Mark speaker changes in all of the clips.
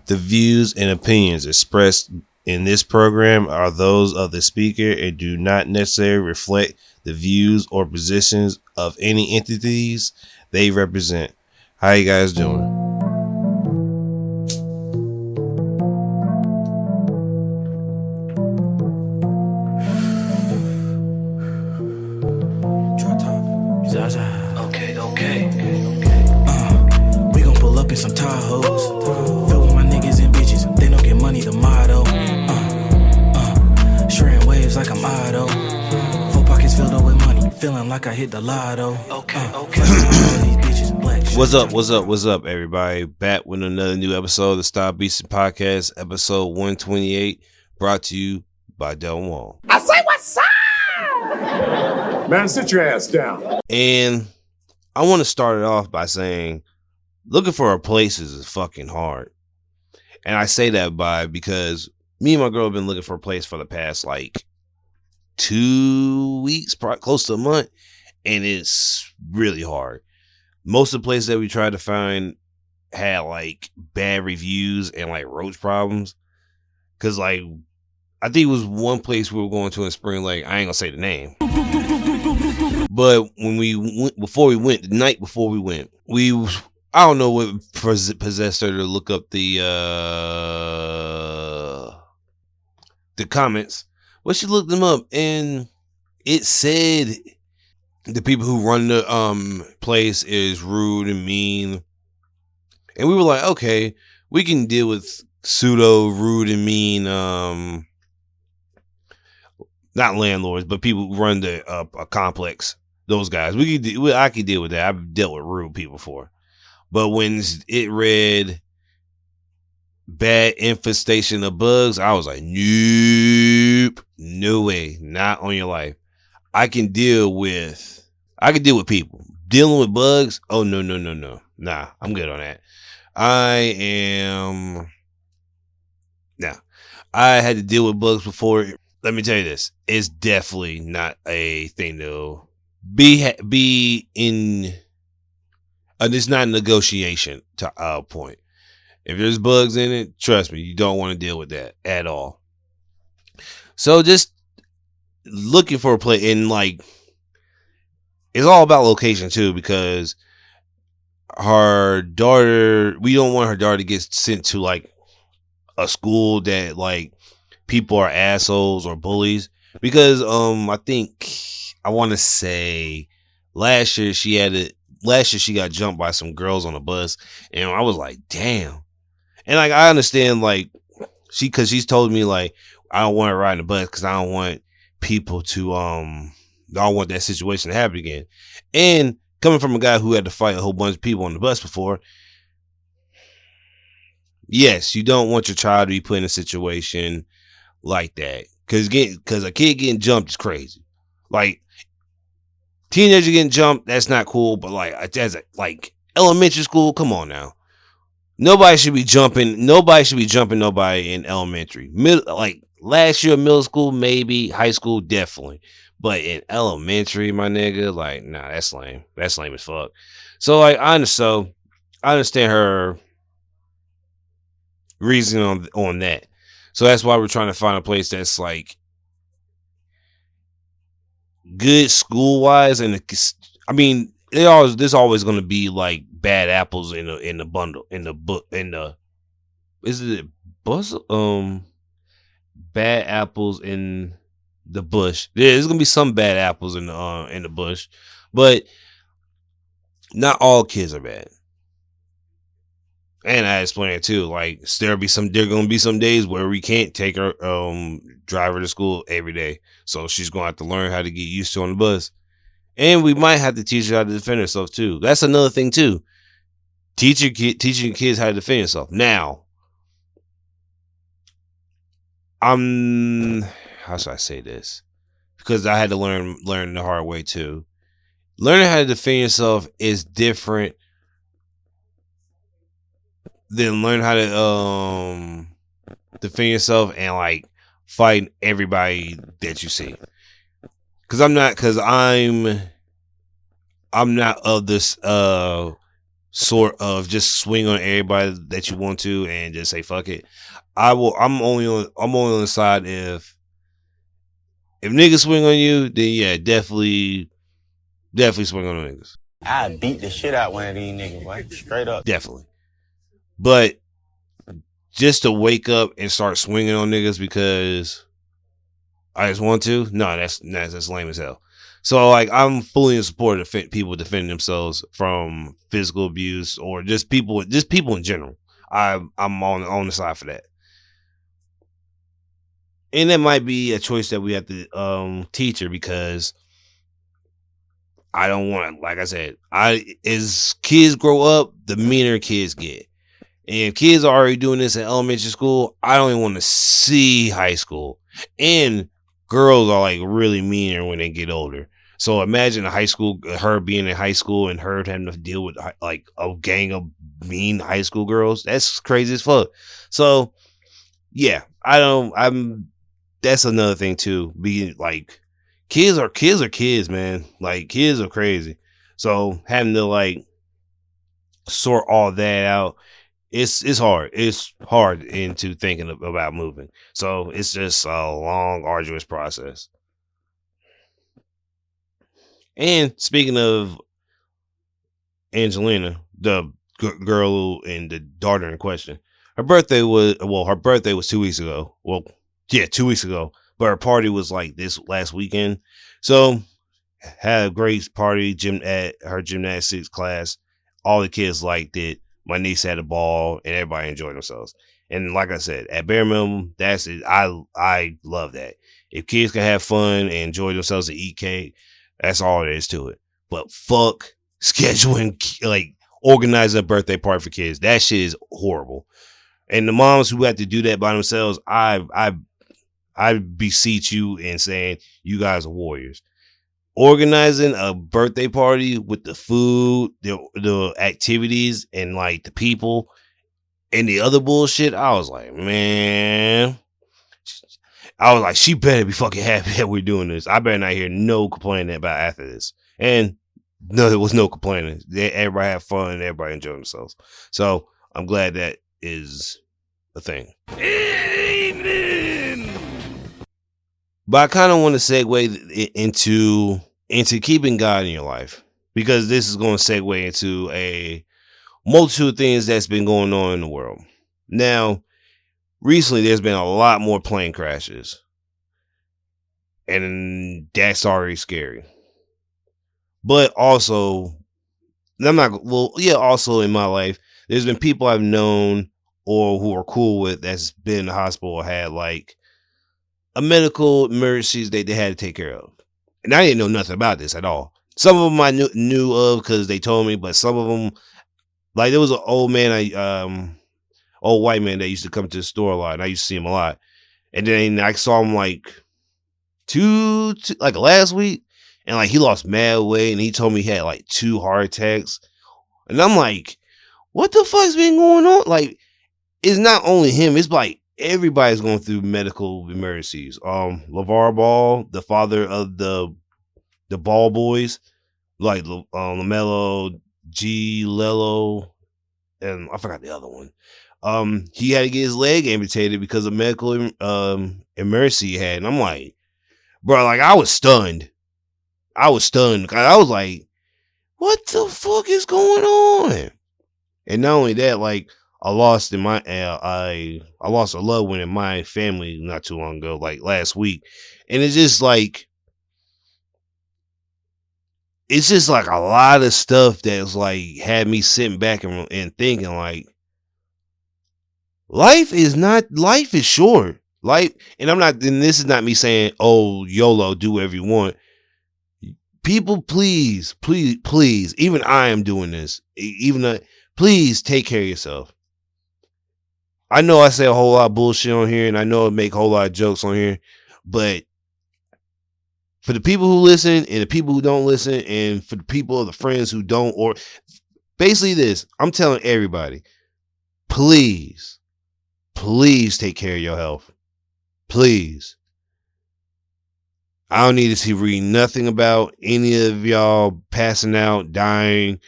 Speaker 1: The views and opinions expressed in this program are those of the speaker and do not necessarily reflect the views or positions of any entities they represent. How you guys doing?
Speaker 2: Okay. We gon' pull up in some Tahoes. Fill with my niggas and bitches. They don't get money, the motto. Shredding waves like I'm Otto. 4 pockets filled up with money. Feeling like I hit the lotto. Okay.
Speaker 1: What's up, everybody? Back with another new episode of the StyleBeasting podcast, episode 128, brought to you by Del Wall.
Speaker 3: I say what's up? Man, sit your ass down.
Speaker 1: And I want to start it off by saying looking for a place is fucking hard. And I say that because me and my girl have been looking for a place for the past like 2 weeks, probably close to a month, and it's really hard. Most of the places that we tried to find had like bad reviews and like roach problems. Cause like I think it was one place we were going to in Spring Lake. I ain't gonna say the name. But when we went, the night before we went, I don't know what possessed her to look up the comments, but she looked them up and it said the people who run the place is rude and mean. And we were like, okay, we can deal with pseudo rude and mean, not landlords, but people who run the a complex. Those guys, I could deal with that. I've dealt with rude people before. But when it read bad infestation of bugs, I was like, nope, no way, not on your life. I can deal with people. Dealing with bugs, oh no. Nah, I'm good on that. I had to deal with bugs before. Let me tell you this, it's definitely not a thing to be in. It's not a negotiation to point. If there's bugs in it, trust me, you don't want to deal with that at all. So just looking for a place, and like it's all about location too, because her daughter, we don't want her daughter to get sent to like a school that like people are assholes or bullies. Because I want to say last year she got jumped by some girls on a bus, and I was like, damn. And like I understand, like because she's told me like I don't want to ride the bus because I don't want people to I don't want that situation to happen again. And coming from a guy who had to fight a whole bunch of people on the bus before, yes, you don't want your child to be put in a situation like that, because a kid getting jumped is crazy. Like teenager getting jumped, that's not cool. But like as like elementary school, come on now. Nobody should be jumping nobody in elementary. Like last year, middle school, maybe. High school, definitely. But in elementary, my nigga, like, nah, that's lame. That's lame as fuck. So like I understand her reason on that. So that's why we're trying to find a place that's like good school wise, and I mean, there's always going to be like bad apples in the bundle, is it bus bad apples in the bush. There's going to be some bad apples in the bush, but not all kids are bad. And I explained it too. Like there are gonna be some days where we can't take her drive her to school every day. So she's gonna have to learn how to get used to on the bus. And we might have to teach her how to defend herself too. That's another thing too. Teaching kids how to defend yourself. Now, how should I say this? Because I had to learn the hard way too. Learning how to defend yourself is different than learn how to defend yourself and like fighting everybody that you see. Cause I'm not of this sort of just swing on everybody that you want to and just say fuck it. I'm only on the side if niggas swing on you, then yeah, definitely swing on the niggas.
Speaker 4: I beat the shit out one of these niggas, boy. Straight up.
Speaker 1: Definitely. But just to wake up and start swinging on niggas because I just want to, no, that's lame as hell. So like I'm fully in support of people defending themselves from physical abuse or just people in general. I'm on the side for that. And that might be a choice that we have to teach her because I don't want, like I said, as kids grow up, the meaner kids get. And if kids are already doing this in elementary school, I don't even want to see high school. And girls are like really meaner when they get older. So imagine her being in high school and her having to deal with like a gang of mean high school girls. That's crazy as fuck. So yeah, that's another thing too. Being like kids are kids, man. Like kids are crazy. So having to like sort all that out, it's hard. It's hard into thinking about moving. So it's just a long, arduous process. And speaking of Angelina, the girl and the daughter in question, her birthday was 2 weeks ago. Well, yeah, 2 weeks ago. But her party was like this last weekend. So had a great party at her gymnastics class. All the kids liked it. My niece had a ball and everybody enjoyed themselves. And like I said, at bare minimum, that's it. I love that. If kids can have fun and enjoy themselves and eat cake, that's all there is to it. But fuck scheduling, like organizing a birthday party for kids. That shit is horrible. And the moms who have to do that by themselves, I beseech you in saying you guys are warriors. Organizing a birthday party with the food, the activities, and like the people and the other bullshit, I was like, man. I was like, she better be fucking happy that we're doing this. I better not hear no complaining about after this. And no, there was no complaining. Everybody had fun and everybody enjoyed themselves. So I'm glad that is a thing. Amen. But I kind of want to segue into keeping God in your life, because this is going to segue into a multitude of things that's been going on in the world. Now, recently, there's been a lot more plane crashes, and that's already scary. But also, also in my life, there's been people I've known or who are cool with that's been in the hospital or had like a medical emergencies they had to take care of. And I didn't know nothing about this at all. Some of them I knew of because they told me, but some of them, like there was an old white man that used to come to the store a lot, and I used to see him a lot. And then I saw him like like last week, and like he lost mad weight, and he told me he had like 2 heart attacks. And I'm like, what the fuck's been going on? Like, it's not only him, it's like everybody's going through medical emergencies. LeVar Ball, the father of the Ball boys, like LaMelo, G. Lelo, and I forgot the other one. He had to get his leg amputated because of medical emergency he had. And I'm like, bro, like I was stunned. I was like, what the fuck is going on? And not only that, like I lost a loved one in my family not too long ago, like last week. And it's just like a lot of stuff that's like had me sitting back and thinking like, life is short. And this is not me saying, oh, YOLO, do whatever you want. People, please, even I am doing this. Please take care of yourself. I know I say a whole lot of bullshit on here, and I know I make a whole lot of jokes on here, but for the people who listen and the people who don't listen, and for the people of the friends who don't, or basically this, I'm telling everybody, please take care of your health. Please. I don't need to read nothing about any of y'all passing out, dying,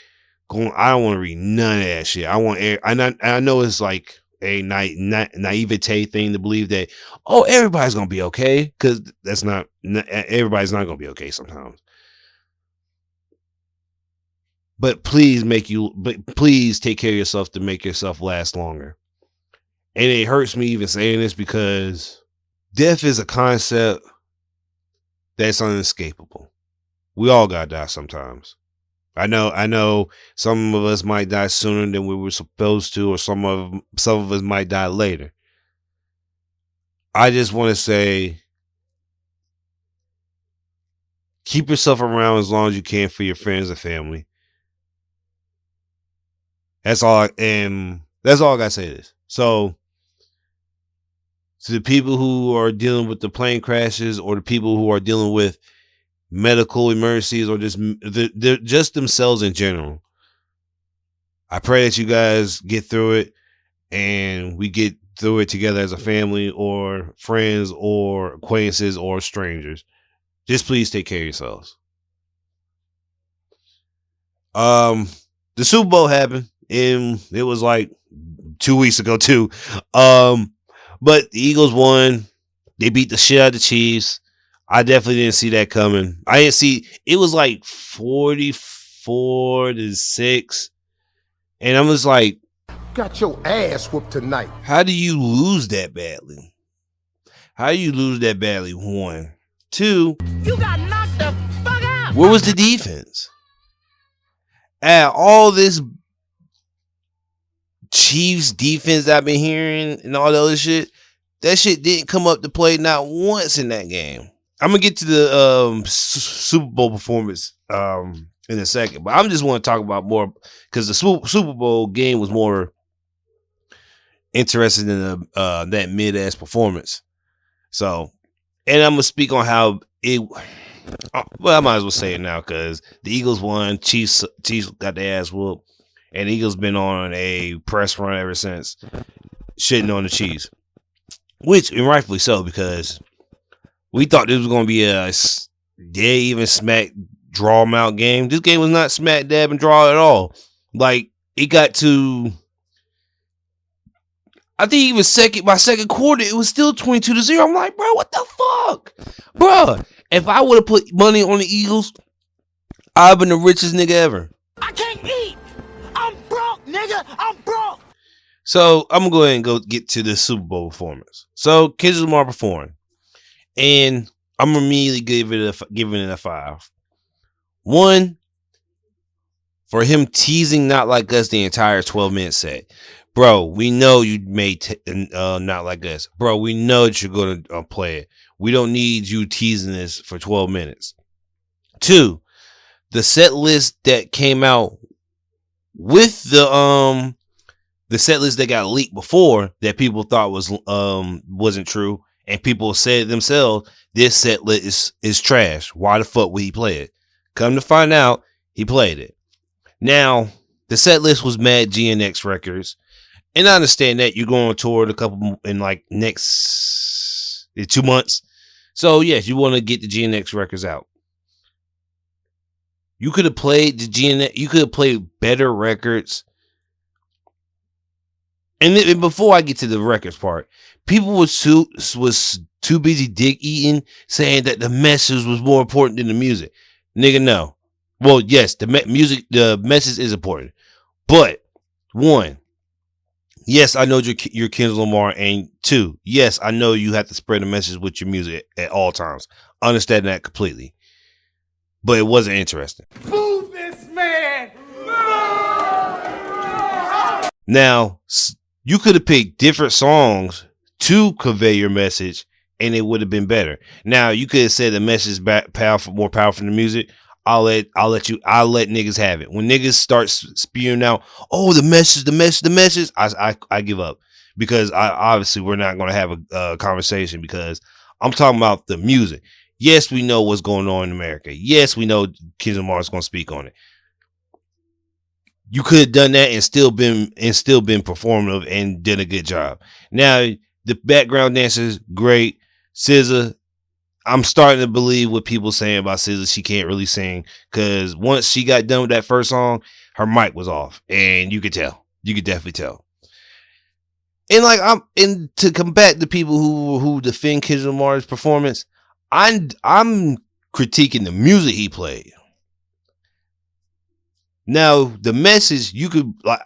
Speaker 1: I don't want to read none of that shit. I know it's like a naivete thing to believe that, oh, everybody's gonna be okay, because that's not everybody's not gonna be okay sometimes. But please take care of yourself to make yourself last longer. And it hurts me even saying this because death is a concept that's unescapable. We all gotta die sometimes. I know some of us might die sooner than we were supposed to, or some of us might die later. I just want to say, keep yourself around as long as you can for your friends and family. That's all I gotta say this. So, to the people who are dealing with the plane crashes, or the people who are dealing with medical emergencies, or just themselves in general, I pray that you guys get through it, and we get through it together as a family, or friends, or acquaintances, or strangers. Just please take care of yourselves. The Super Bowl happened, and it was like 2 weeks ago too. But the Eagles won. They beat the shit out of the Chiefs. I definitely didn't see that coming. I didn't see it was like 44-6. And I'm just like,
Speaker 3: Got your ass whooped tonight.
Speaker 1: how do you lose that badly? How do you lose that badly? 1. 2,
Speaker 5: You got knocked the fuck out.
Speaker 1: where was the defense? At all this Chiefs defense I've been hearing and all the other shit, that shit didn't come up to play not once in that game. I'm gonna get to the Super Bowl performance in a second, but I just want to talk about more because the Super Bowl game was more interesting than that mid-ass performance. So, and I'm gonna speak on how it. Well, I might as well say it now because the Eagles won. Chiefs got their ass whooped, and the Eagles been on a press run ever since, shitting on the Chiefs, which and rightfully so, because we thought this was gonna be a dead even smack draw them out game. This game was not smack dab and draw at all. Like, it got to, I think even by second quarter, it was still 22-0. I'm like, bro, what the fuck? Bro, if I would have put money on the Eagles, I've been the richest nigga ever.
Speaker 5: I can't eat. I'm broke, nigga. I'm broke.
Speaker 1: So I'm gonna go ahead and go get to the Super Bowl performance. So Kendrick Lamar performed, and I'm immediately giving it a 5. 1, for him teasing Not Like Us the entire 12-minute set. Bro, we know you made Not Like Us. Bro, we know that you're going to play it. We don't need you teasing this for 12 minutes. 2, the set list that came out with the set list that got leaked before that people thought wasn't true, and people said themselves, this set list is trash. Why the fuck would he play it? Come to find out, he played it. Now, the set list was Mad GNX Records. And I understand that you're going on tour in like next 2 months. So, yes, you want to get the GNX Records out. You could have played the GNX, you could have played better records. And before I get to the records part, people was too busy dick eating, saying that the message was more important than the music. Nigga, no. Well, yes, the message is important. But 1, yes, I know you're Kendrick Lamar, and 2, yes, I know you have to spread the message with your music at all times. Understand that completely. But it wasn't interesting.
Speaker 3: Move this man!
Speaker 1: Now, you could have picked different songs to convey your message, and it would have been better. Now, you could have said the message more powerful than the music. I'll let niggas have it. When niggas start spewing out, oh, the message, I give up, because obviously we're not going to have a conversation, because I'm talking about the music. Yes, we know what's going on in America. Yes, we know Kendrick Lamar is going to speak on it. You could have done that and still been performative and did a good job. Now, the background dancers, great. SZA, I'm starting to believe what people saying about SZA. She can't really sing, because once she got done with that first song, her mic was off, and you could tell. You could definitely tell. And like and to combat the people who defend Kendrick Lamar's performance, I'm critiquing the music he played. Now the message, you could like,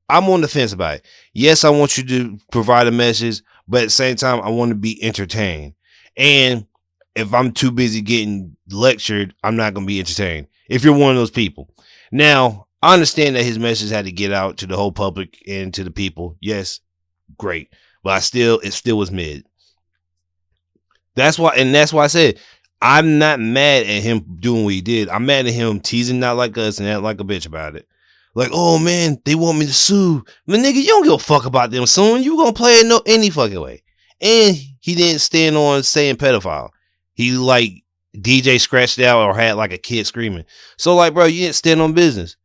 Speaker 1: I'm on the fence about it. Yes, I want you to provide a message, but at the same time, I want to be entertained. And if I'm too busy getting lectured, I'm not going to be entertained. If you're one of those people. Now, I understand that his message had to get out to the whole public and to the people. Yes, great. But it still was mid. That's why I said, I'm not mad at him doing what he did. I'm mad at him teasing Not Like Us and acting like a bitch about it. Like, oh man, they want me to sue. But nigga, you don't give a fuck about them suing. You gonna play it any fucking way. And he didn't stand on saying pedophile. He like DJ scratched out or had like a kid screaming. So like, bro, you didn't stand on business.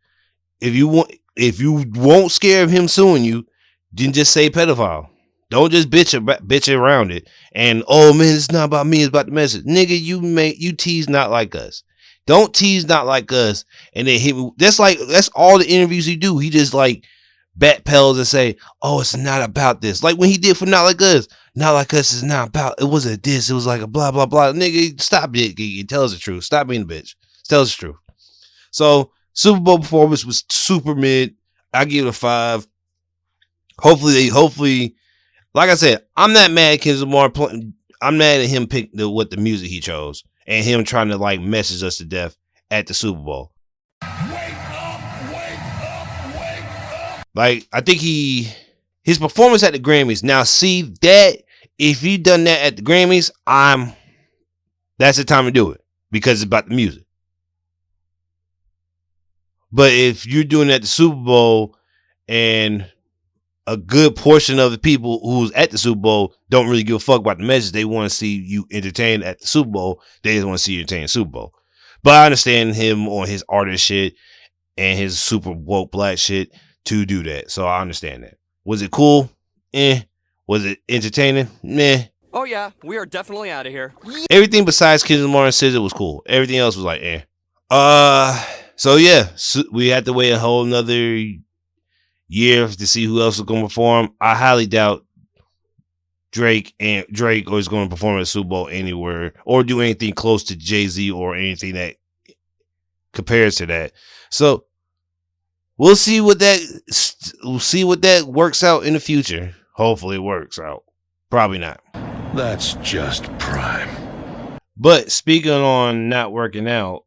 Speaker 1: If you won't scare of him suing you, then just say pedophile. Don't just bitch around it. And oh man, it's not about me, it's about the message. Nigga, you tease Not Like Us. Don't tease Not Like Us and then hit me. That's all the interviews he do. He just like backpedals and say, oh, it's not about this. Like when he did for Not Like Us. Not Like Us is not about, it wasn't this. It was like a blah, blah, blah. Nigga, stop it. Tell us the truth. Stop being a bitch. Tell us the truth. So Super Bowl performance was super mid. I give it a 5. Hopefully, like I said, I'm not mad at Kendrick Lamar. I'm mad at him pick the music he chose and him trying to like message us to death at the Super Bowl. Wake up. Like I think his performance at the Grammys. Now see that if he done that at the Grammys, that's the time to do it because it's about the music. But if you're doing it at the Super Bowl and a good portion of the people who's at the Super Bowl don't really give a fuck about the message. They want to see you entertained at the Super Bowl. They just want to see you entertained at the Super Bowl. But I understand him on his artist shit and his super woke black shit to do that. So I understand that. Was it cool? Was it entertaining? Meh.
Speaker 6: Oh yeah, we are definitely out of here.
Speaker 1: Everything besides Kendrick Lamar and SZA was cool. Everything else was like, eh. So yeah, we had to wait a whole another year to see who else is going to perform. I highly doubt Drake is going to perform at the Super Bowl anywhere or do anything close to Jay-Z or anything that compares to that. So we'll see what that works out in the future. Hopefully it works out. Probably not.
Speaker 7: That's just prime.
Speaker 1: But speaking on not working out,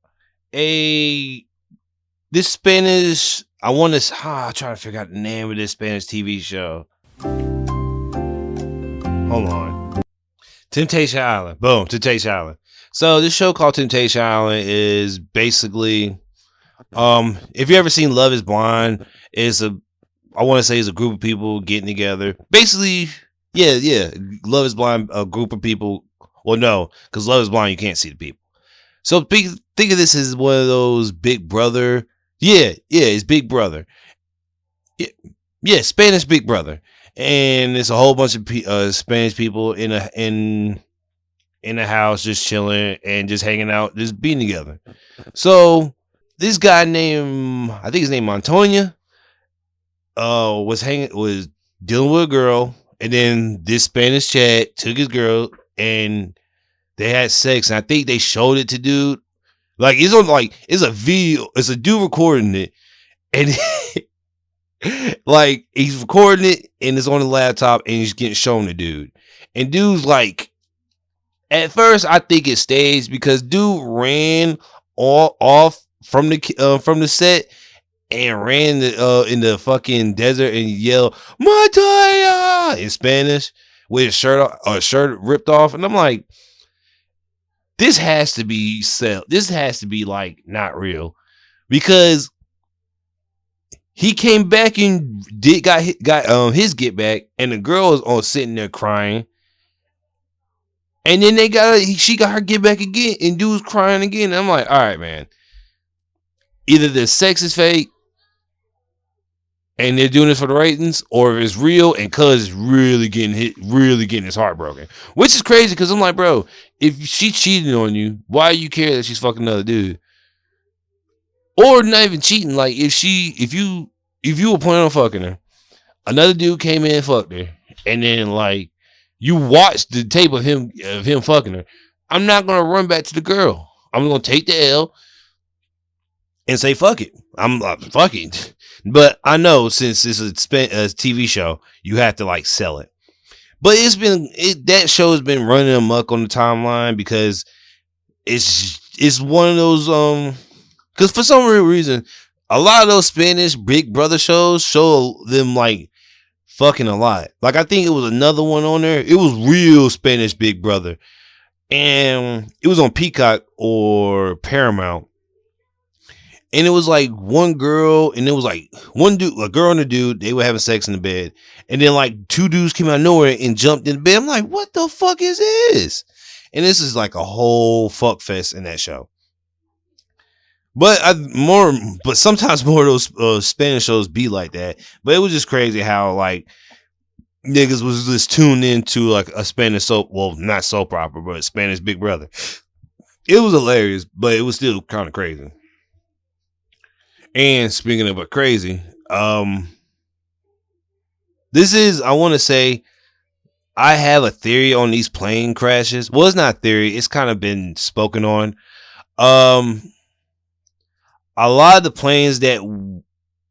Speaker 1: this Spanish, I'm trying to figure out the name of this Spanish TV show. Hold on. Temptation Island. Boom, Temptation Island. So this show called Temptation Island is basically, if you ever seen Love Is Blind, it's a group of people getting together. Basically, yeah. Love Is Blind, a group of people. Well, no, because Love Is Blind, you can't see the people. So think of this as one of those Big Brother. Yeah, it's Big Brother. Yeah, Spanish Big Brother, and it's a whole bunch of Spanish people in a house just chilling and just hanging out, just being together. So this guy named, I think his name Antonia, was dealing with a girl, and then this Spanish chat took his girl and they had sex, and I think they showed it to dude. Like it's a video, it's a dude recording it, and like he's recording it and it's on the laptop and he's getting shown to dude. And dude's like, at first I think it staged because dude ran off from the set and ran in the fucking desert and yelled "Mataya" in Spanish with his shirt ripped off, and I'm like, this has to be this has to be like not real, because he came back and got his get back, and the girl was on sitting there crying, and then she got her get back again, and dude's crying again. And I'm like, all right, man, either the sex is fake and they're doing this for the ratings, or if it's real and cuz is really getting his heart broken. Which is crazy, because I'm like, bro, if she cheated on you, why do you care that she's fucking another dude? Or not even cheating. Like if you were planning on fucking her, another dude came in and fucked her, and then like you watched the tape of him fucking her, I'm not gonna run back to the girl. I'm gonna take the L and say fuck it. I'm fucking. But I know since it's a TV show, you have to like sell it. But that show has been running amok on the timeline because it's one of those because for some real reason a lot of those Spanish Big Brother shows show them like fucking a lot. Like I think it was another one on there. It was real Spanish Big Brother, and it was on Peacock or Paramount. And it was like one girl, and it was like one dude, a girl and a dude. They were having sex in the bed, and then like two dudes came out of nowhere and jumped in the bed. I'm like, what the fuck is this? And this is like a whole fuck fest in that show. But sometimes more of those Spanish shows be like that. But it was just crazy how like niggas was just tuned into like a Spanish soap, well, not soap opera, but Spanish Big Brother. It was hilarious, but it was still kind of crazy. And speaking of crazy, this is, I want to say, I have a theory on these plane crashes. Well, it's not a theory. It's kind of been spoken on. A lot of the planes that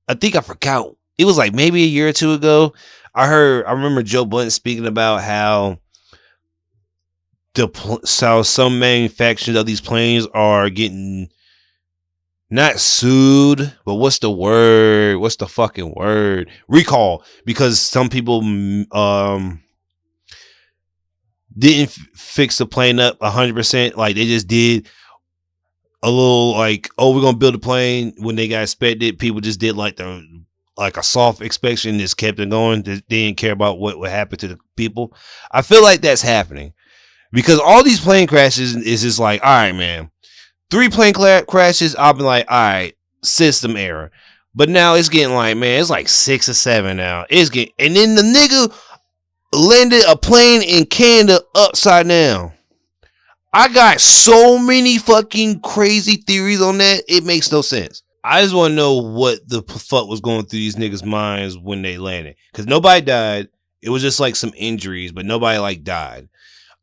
Speaker 1: I think I forgot, it was like maybe a year or two ago. I remember Joe Budden speaking about how some manufacturers of these planes are getting not sued, but what's the word? What's the fucking word? Recall, because some people didn't fix the plane up 100%. Like they just did a little like, oh, we're gonna build a plane. When they got inspected, people just did like a soft inspection, just kept it going. They didn't care about what would happen to the people. I feel like that's happening because all these plane crashes is just like, all right, man. 3 plane crashes, I'll be like, all right, system error. But now it's getting like, man, it's like 6 or 7 now. And then the nigga landed a plane in Canada upside down. I got so many fucking crazy theories on that. It makes no sense. I just want to know what the fuck was going through these niggas' minds when they landed. Because nobody died. It was just like some injuries, but nobody like died.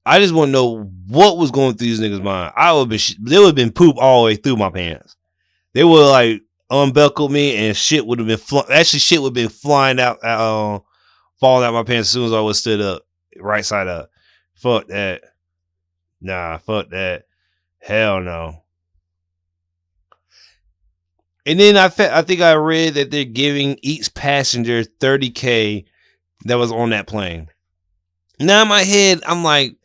Speaker 1: I just want to know what was going through these niggas' mind. There would have been poop all the way through my pants. They would like unbuckled me and shit would have been shit would have been flying out, falling out my pants as soon as I was stood up, right side up. Fuck that. Nah, fuck that. Hell no. And then I think I read that they're giving each passenger $30,000 that was on that plane. Now in my head, I'm like,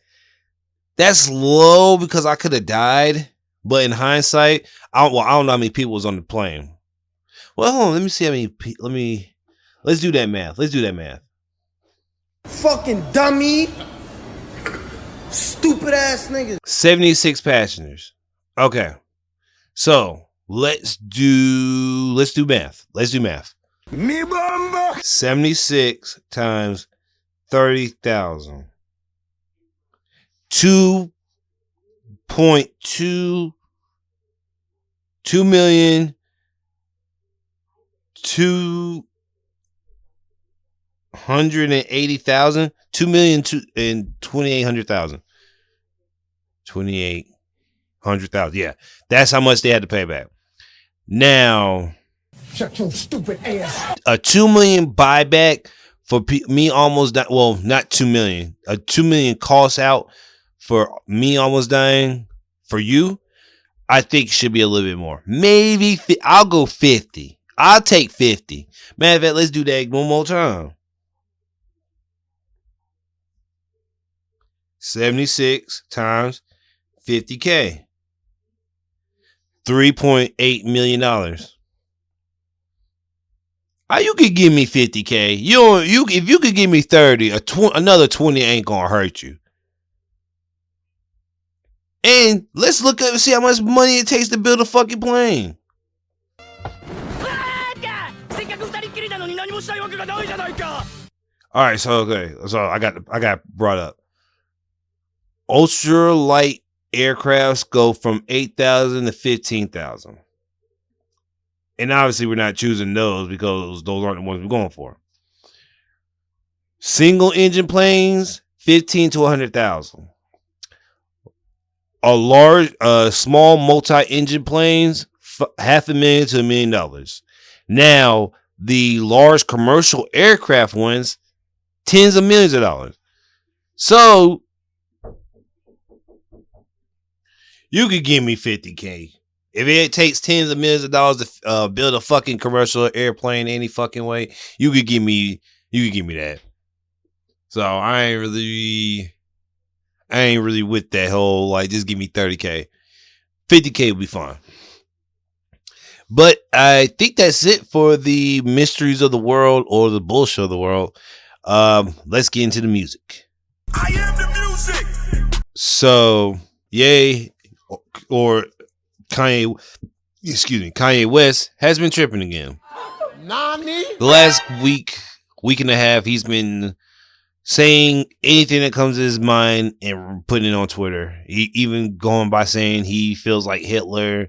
Speaker 1: that's low because I could have died. But in hindsight, I don't know how many people was on the plane. Well, hold on, let me see how many. Let's do that math.
Speaker 5: Fucking dummy. Stupid ass niggas.
Speaker 1: 76 passengers. Okay. So let's do math.
Speaker 5: Me bamba.
Speaker 1: 76 times 30,000. 2.2 million 280,000 2,280,000 2,800,000. Yeah, that's how much they had to pay back. Now,
Speaker 3: Shut your stupid ass.
Speaker 1: a 2 million buyback for me almost dying. Well, not 2 million. A 2 million cost out for me almost dying for you. I think should be a little bit more. Maybe I'll go 50. I'll take 50. Matter of fact, let's do that one more time. 76 times 50K. $3.8 million. You could give me 50K. If you could give me 30, another 20 ain't gonna hurt you. And let's look up and see how much money it takes to build a fucking plane. All right, so I got brought up. Ultra light aircrafts go from 8,000 to 15,000. And obviously we're not choosing those because those aren't the ones we're going for. Single engine planes, 15 to 100,000. Small multi-engine planes, $500,000 to $1 million. Now, the large commercial aircraft ones, tens of millions of dollars. So, you could give me $50K. If it takes tens of millions of dollars to build a fucking commercial airplane any fucking way, you could give me that. So I ain't really with that whole like just give me 30K. 50K would be fine. But I think that's it for the mysteries of the world or the bullshit of the world. Let's get into the music.
Speaker 2: I am the music.
Speaker 1: So, Ye or Kanye West has been tripping again.
Speaker 3: Nani?
Speaker 1: The last week and a half, he's been saying anything that comes to his mind and putting it on Twitter. He even going by saying he feels like Hitler,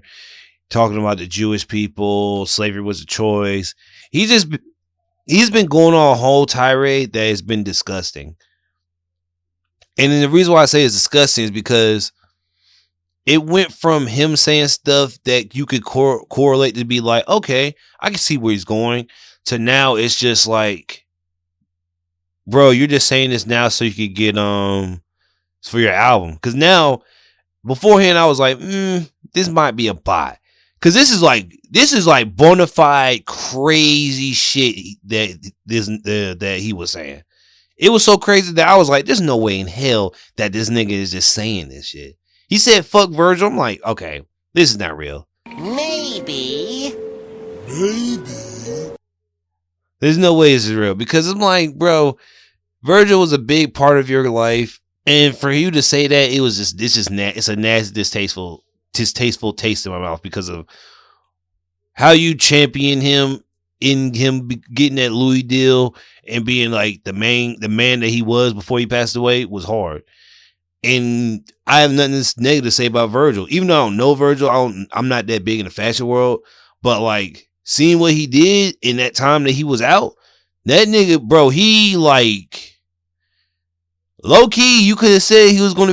Speaker 1: talking about the Jewish people, slavery was a choice. He's been going on a whole tirade that has been disgusting. And then the reason why I say it's disgusting is because it went from him saying stuff that you could correlate to be like, okay, I can see where he's going, to now it's just like, bro, you're just saying this now so you could get for your album. Because now, beforehand, I was like, this might be a bot. Because this is like bona fide crazy shit that he was saying. It was so crazy that I was like, there's no way in hell that this nigga is just saying this shit. He said, fuck Virgil. I'm like, okay, this is not real.
Speaker 5: Maybe.
Speaker 1: There's no way this is real. Because I'm like, bro, Virgil was a big part of your life. And for you to say that, it's a nasty, distasteful taste in my mouth because of how you champion him in him getting that Louis deal and being like the man that he was before he passed away was hard. And I have nothing negative to say about Virgil. Even though I don't know Virgil, I'm not that big in the fashion world. But like seeing what he did in that time that he was out, that nigga, bro, he like low key, you could have said he was going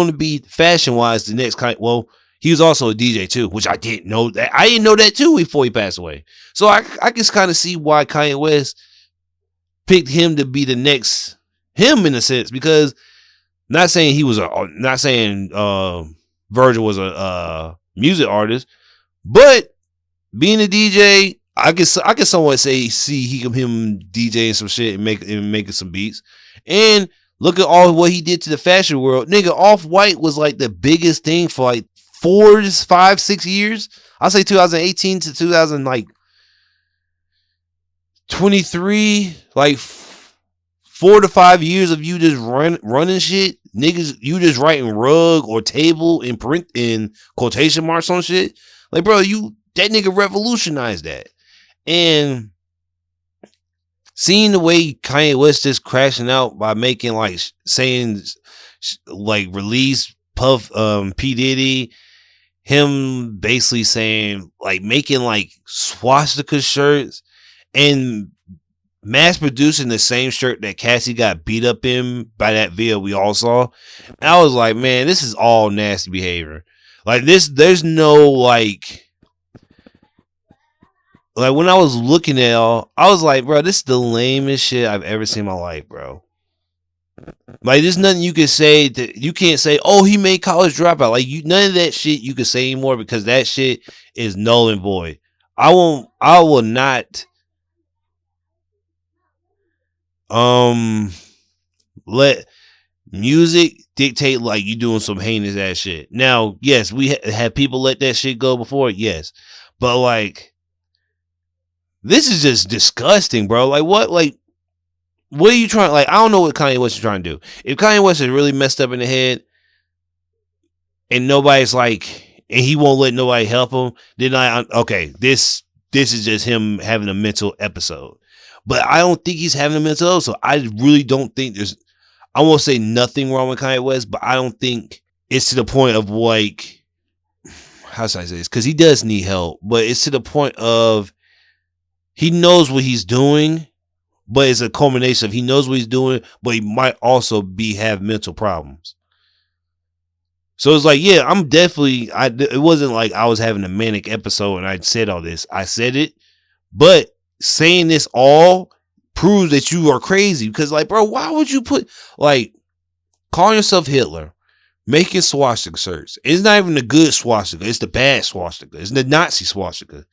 Speaker 1: to be fashion wise the next kind. Well, he was also a DJ too, which I didn't know that. I didn't know that too before he passed away. So I just kind of see why Kanye West picked him to be the next him in a sense, because not saying Virgil was a music artist, but being a DJ, I guess somewhat see him DJing some shit and making some beats. And look at all what he did to the fashion world. Nigga, Off-White was like the biggest thing for like 4, 5, 6 years. I'll say 2018 to 2023, like 4 to 5 years of you just running shit. Niggas, you just writing rug or table in print in quotation marks on shit. Like, bro, that nigga revolutionized that. And seeing the way Kanye West just crashing out by making like saying like release Puff P. Diddy, him basically saying like making like swastika shirts and mass producing the same shirt that Cassie got beat up in by that video we all saw. And I was like, man, this is all nasty behavior. Like this, there's no like when I was looking at all, I was like, bro, this is the lamest shit I've ever seen in my life, bro. Like, there's nothing you can say that you can't say, oh, he made College Dropout. Like, none of that shit you can say anymore because that shit is null and void. I will not let music dictate like you doing some heinous ass shit. Now, yes, we have people let that shit go before, yes. But like, this is just disgusting, bro. Like, what are you trying? Like, I don't know what Kanye West is trying to do. If Kanye West is really messed up in the head and nobody's like, and he won't let nobody help him, then okay, this is just him having a mental episode. But I don't think he's having a mental episode. I really don't think I won't say nothing wrong with Kanye West, but I don't think it's to the point of like, how should I say this? Because he does need help, but it's to the point of he knows what he's doing, but it's a culmination of he knows what he's doing, but he might also have mental problems. So it's like, yeah, I'm definitely, it wasn't like I was having a manic episode and I said all this. I said it, but saying this all proves that you are crazy because, like, bro, why would you put, like, calling yourself Hitler, making swastika shirts? It's not even the good swastika. It's the bad swastika. It's the Nazi swastika.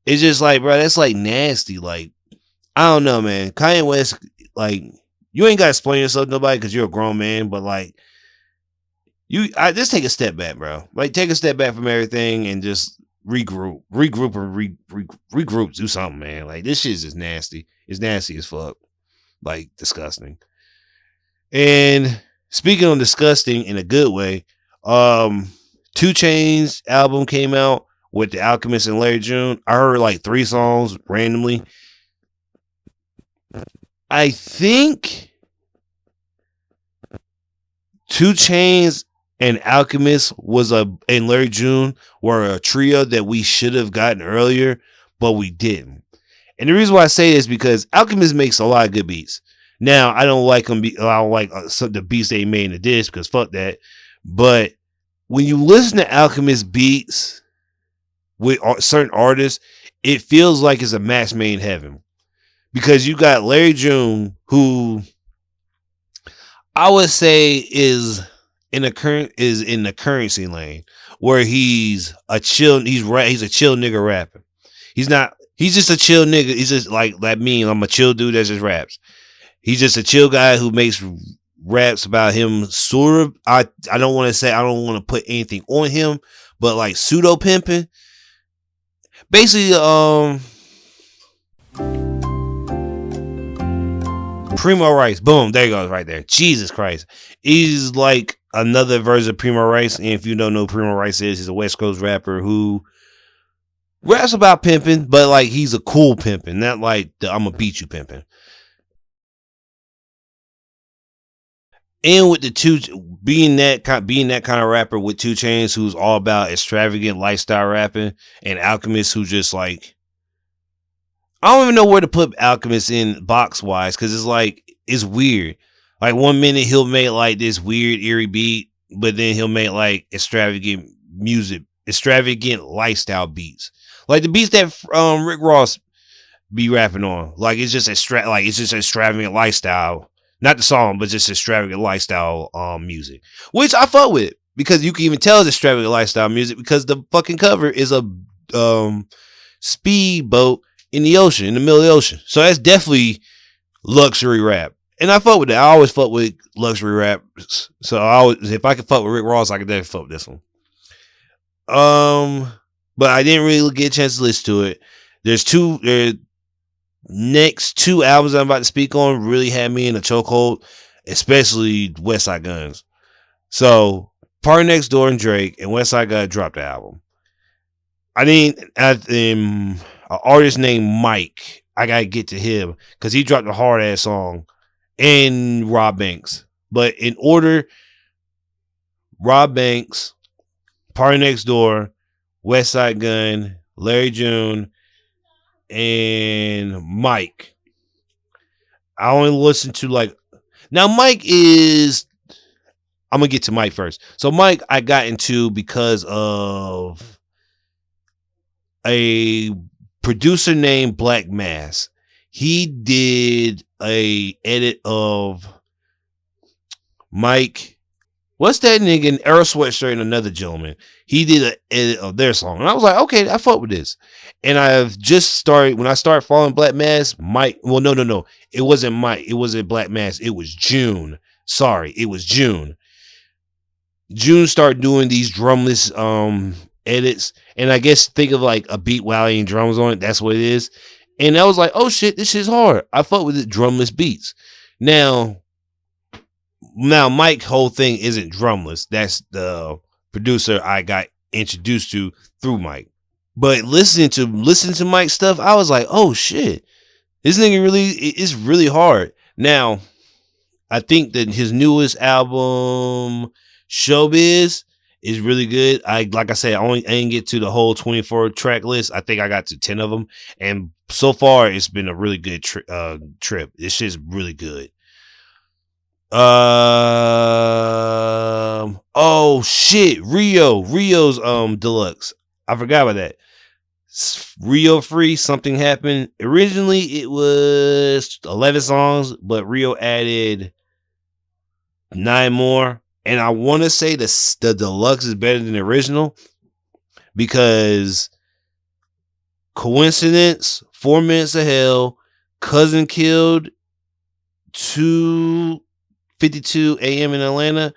Speaker 1: It's just like, bro, that's like nasty. Like, I don't know, man. Kanye West, like, you ain't got to explain yourself to nobody because you're a grown man, but like, I just take a step back, bro. Like, take a step back from everything and just regroup, do something, man. Like, this shit is just nasty. It's nasty as fuck. Like, disgusting. And speaking of disgusting in a good way, 2 Chainz album came out with The Alchemist and Larry June. I heard like 3 songs randomly. I think 2 Chainz and Alchemist and Larry June were a trio that we should have gotten earlier, but we didn't. And the reason why I say this is because Alchemist makes a lot of good beats. Now, I don't like them. I don't like the beats they made in the disc because fuck that. But when you listen to Alchemist beats with certain artists, it feels like it's a match made in heaven. Because you got Larry June, who I would say is in the currency lane, where he's a chill nigga rapping. He's just a chill nigga. He's just like that meme. I'm a chill dude that just raps. He's just a chill guy who makes raps about him sort of. I don't want to put anything on him, but like pseudo pimping. Basically, Primo Rice. Boom, there he goes right there. Jesus Christ. He's like another version of Primo Rice. And if you don't know who Primo Rice is, he's a West Coast rapper who raps about pimping, but like he's a cool pimping, not like the I'm gonna beat you pimping. And with the 2 being that kind of rapper with 2 Chainz, who's all about extravagant lifestyle rapping, and Alchemist, who just like, I don't even know where to put Alchemist in box wise, because it's like, it's weird. Like, one minute he'll make like this weird eerie beat, but then he'll make like extravagant music, extravagant lifestyle beats, like the beats that Rick Ross be rapping on. Like, it's just extravagant lifestyle. Not the song, but just extravagant lifestyle music, which I fuck with, because you can even tell it's extravagant lifestyle music because the fucking cover is a speedboat in the ocean, in the middle of the ocean. So that's definitely luxury rap, and I fuck with that. I always fuck with luxury rap. So if I could fuck with Rick Ross, I could definitely fuck with this one. But I didn't really get a chance to listen to it. Next 2 albums I'm about to speak on really had me in a chokehold, especially West Side Guns. So Party Next Door and Drake and West Side Gun dropped the album. I think an artist named Mike, I gotta get to him because he dropped a hard ass song, and Rob Banks. But in order, Rob Banks, Party Next Door, West Side Gun, Larry June, and Mike. I only listen to now Mike is, I'm gonna get to Mike first. So Mike I got into because of a producer named Black Mass. He did a edit of Mike, what's that nigga in Earl Sweatshirt and another gentleman. He did an edit of their song. And I was like, okay, I fuck with this. And I've just started, when I started following Black Mass, Mike, well, no. It wasn't Mike. It wasn't Black Mass. It was June. Sorry, it was June. June started doing these drumless edits. And I guess think of like a beat while ain't drums on it. That's what it is. And I was like, oh shit, this shit's hard. I fuck with it, drumless beats. Now Mike's whole thing isn't drumless. That's the producer I got introduced to through Mike. But listening to Mike's stuff, I was like, oh shit, this nigga it's really hard. Now, I think that his newest album, Showbiz, is really good. Like I said, I didn't get to the whole 24 track list. I think I got to 10 of them, and so far it's been a really good trip. This shit's really good. Oh shit, Rio's deluxe. I forgot about that. Rio Free, Something Happened. Originally it was 11 songs, but Rio added 9 more. And I want to say the deluxe is better than the original because Coincidence, 4 Minutes of Hell, Cousin Killed, 2:52 a.m. in Atlanta,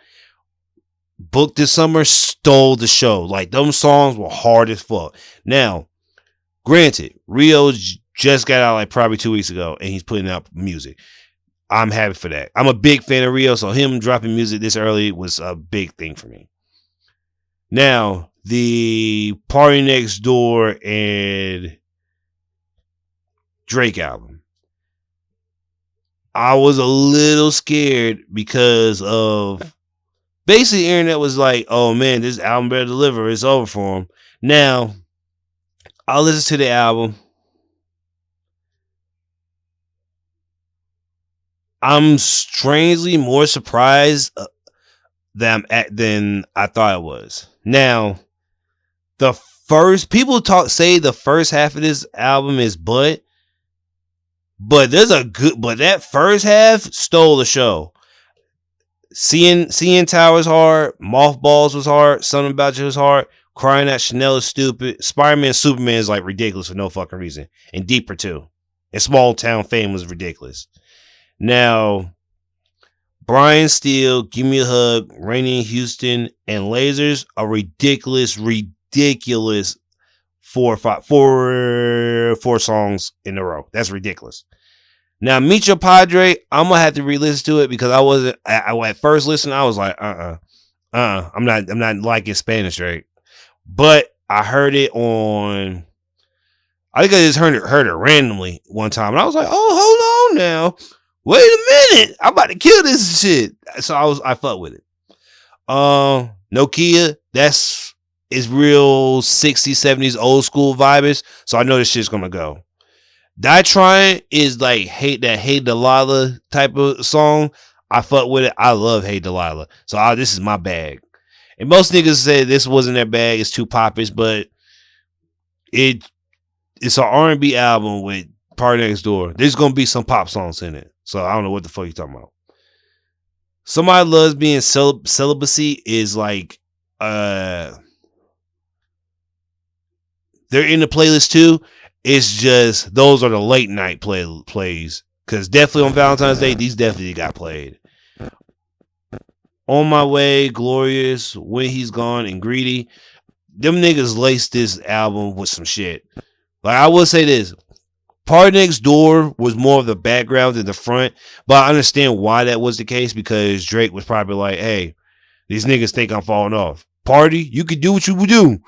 Speaker 1: Booked This Summer stole the show. Like, them songs were hard as fuck. Now, granted, Rio just got out like probably 2 weeks ago, and he's putting out music. I'm happy for that. I'm a big fan of Rio, so him dropping music this early was a big thing for me. Now, the Party Next Door and Drake album. I was a little scared because of basically the internet was like, oh man, this album better deliver. It's over for him. Now, I'll listen to the album. I'm strangely more surprised than I thought it was. Now, the first people say the first half of this album is but that first half stole the show. Seeing Towers hard, Mothballs was hard, Something About You was hard, Crying Out Chanel is stupid, Spider-Man Superman is like ridiculous for no fucking reason, and Deeper too, and Small Town Fame was ridiculous. Now, Brian Steele, Give Me a Hug, Rainy in Houston, and Lasers are ridiculous 4 songs in a row. That's ridiculous. Now, Meet Your Padre, I'm gonna have to re-listen to it because I at first listen, I was like, I'm not liking Spanish, right? But I heard it on, I think I just heard it randomly one time, and I was like, oh, hold on now. Wait a minute, I'm about to kill this shit. So I fucked with it. Nokia, it's real 60s, 70s old school vibes. So I know this shit's gonna go. Die Trying is like Hey Delilah type of song. I fuck with it. I love Hey Delilah. So this is my bag. And most niggas say this wasn't their bag. It's too popish, but it's an R&B album with Party Next Door. There's gonna be some pop songs in it. So I don't know what the fuck you're talking about. Somebody Loves Being Celibacy is like they're in the playlist too. It's just those are the late night plays. Cause definitely on Valentine's Day, these definitely got played. On My Way, Glorious, When He's Gone, and Greedy. Them niggas laced this album with some shit. Like, I will say this. Party Next Door was more of the background than the front, but I understand why that was the case because Drake was probably like, hey, these niggas think I'm falling off. Party, you can do what you would do,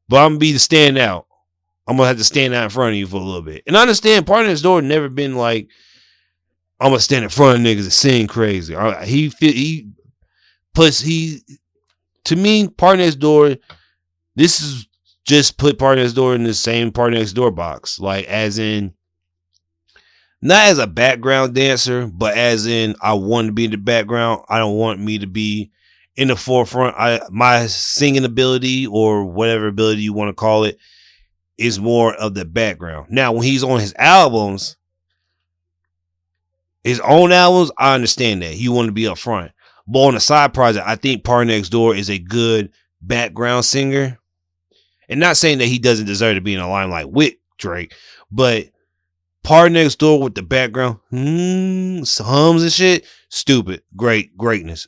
Speaker 1: but I'm going to be the standout. I'm going to have to stand out in front of you for a little bit. And I understand Party Next Door never been like, I'm going to stand in front of niggas and sing crazy. To me, Party Next Door, this is just put Party Next Door in the same Party Next Door box. Like, as in, not as a background dancer, but as in I want to be in the background. I don't want me to be in the forefront. My singing ability or whatever ability you want to call it is more of the background. Now, when he's on his albums, his own albums, I understand that. You want to be up front. But on the side project, I think Party Next Door is a good background singer. And not saying that he doesn't deserve to be in a limelight with Drake, but Party Next Door with the background, hums and shit, stupid. Greatness.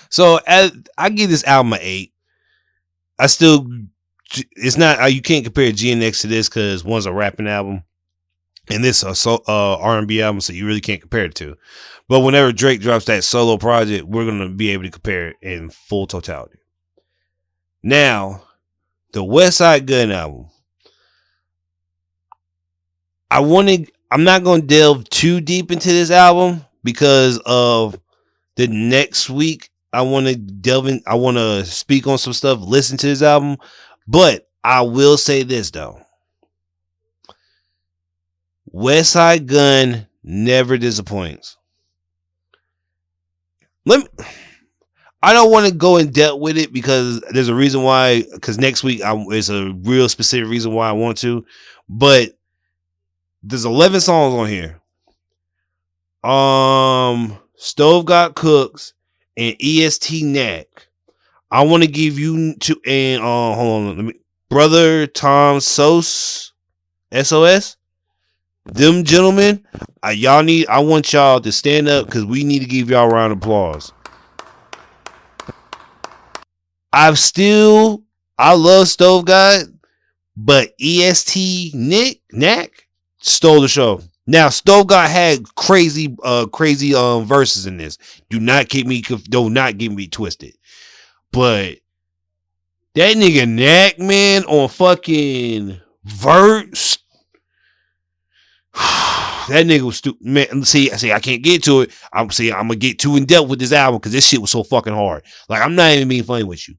Speaker 1: So I give this album an 8. It's not, you can't compare GNX to this because one's a rapping album and this a R&B album, so you really can't compare it to. But whenever Drake drops that solo project, we're going to be able to compare it in full totality. Now, the West Side Gun album. I'm not going to delve too deep into this album because of the next week I want to delve in. I want to speak on some stuff, listen to his album. But I will say this though. West Side Gun never disappoints. I don't want to go in depth with it because there's a reason why. Because next week it's a real specific reason why I want to. But there's 11 songs on here. Stove Got Cooks and EST Knack. I want to give you to and hold on, Brother Tom SOS. Them gentlemen, I want y'all to stand up because we need to give y'all a round of applause. I love Stove God, but EST Knack stole the show. Now Stove God had crazy verses in this. Do not get me twisted. But that nigga Knack, man, on fucking verse. That nigga was stupid, man. See, I can't get to it. I'm gonna get too in depth with this album because this shit was so fucking hard. Like, I'm not even being funny with you.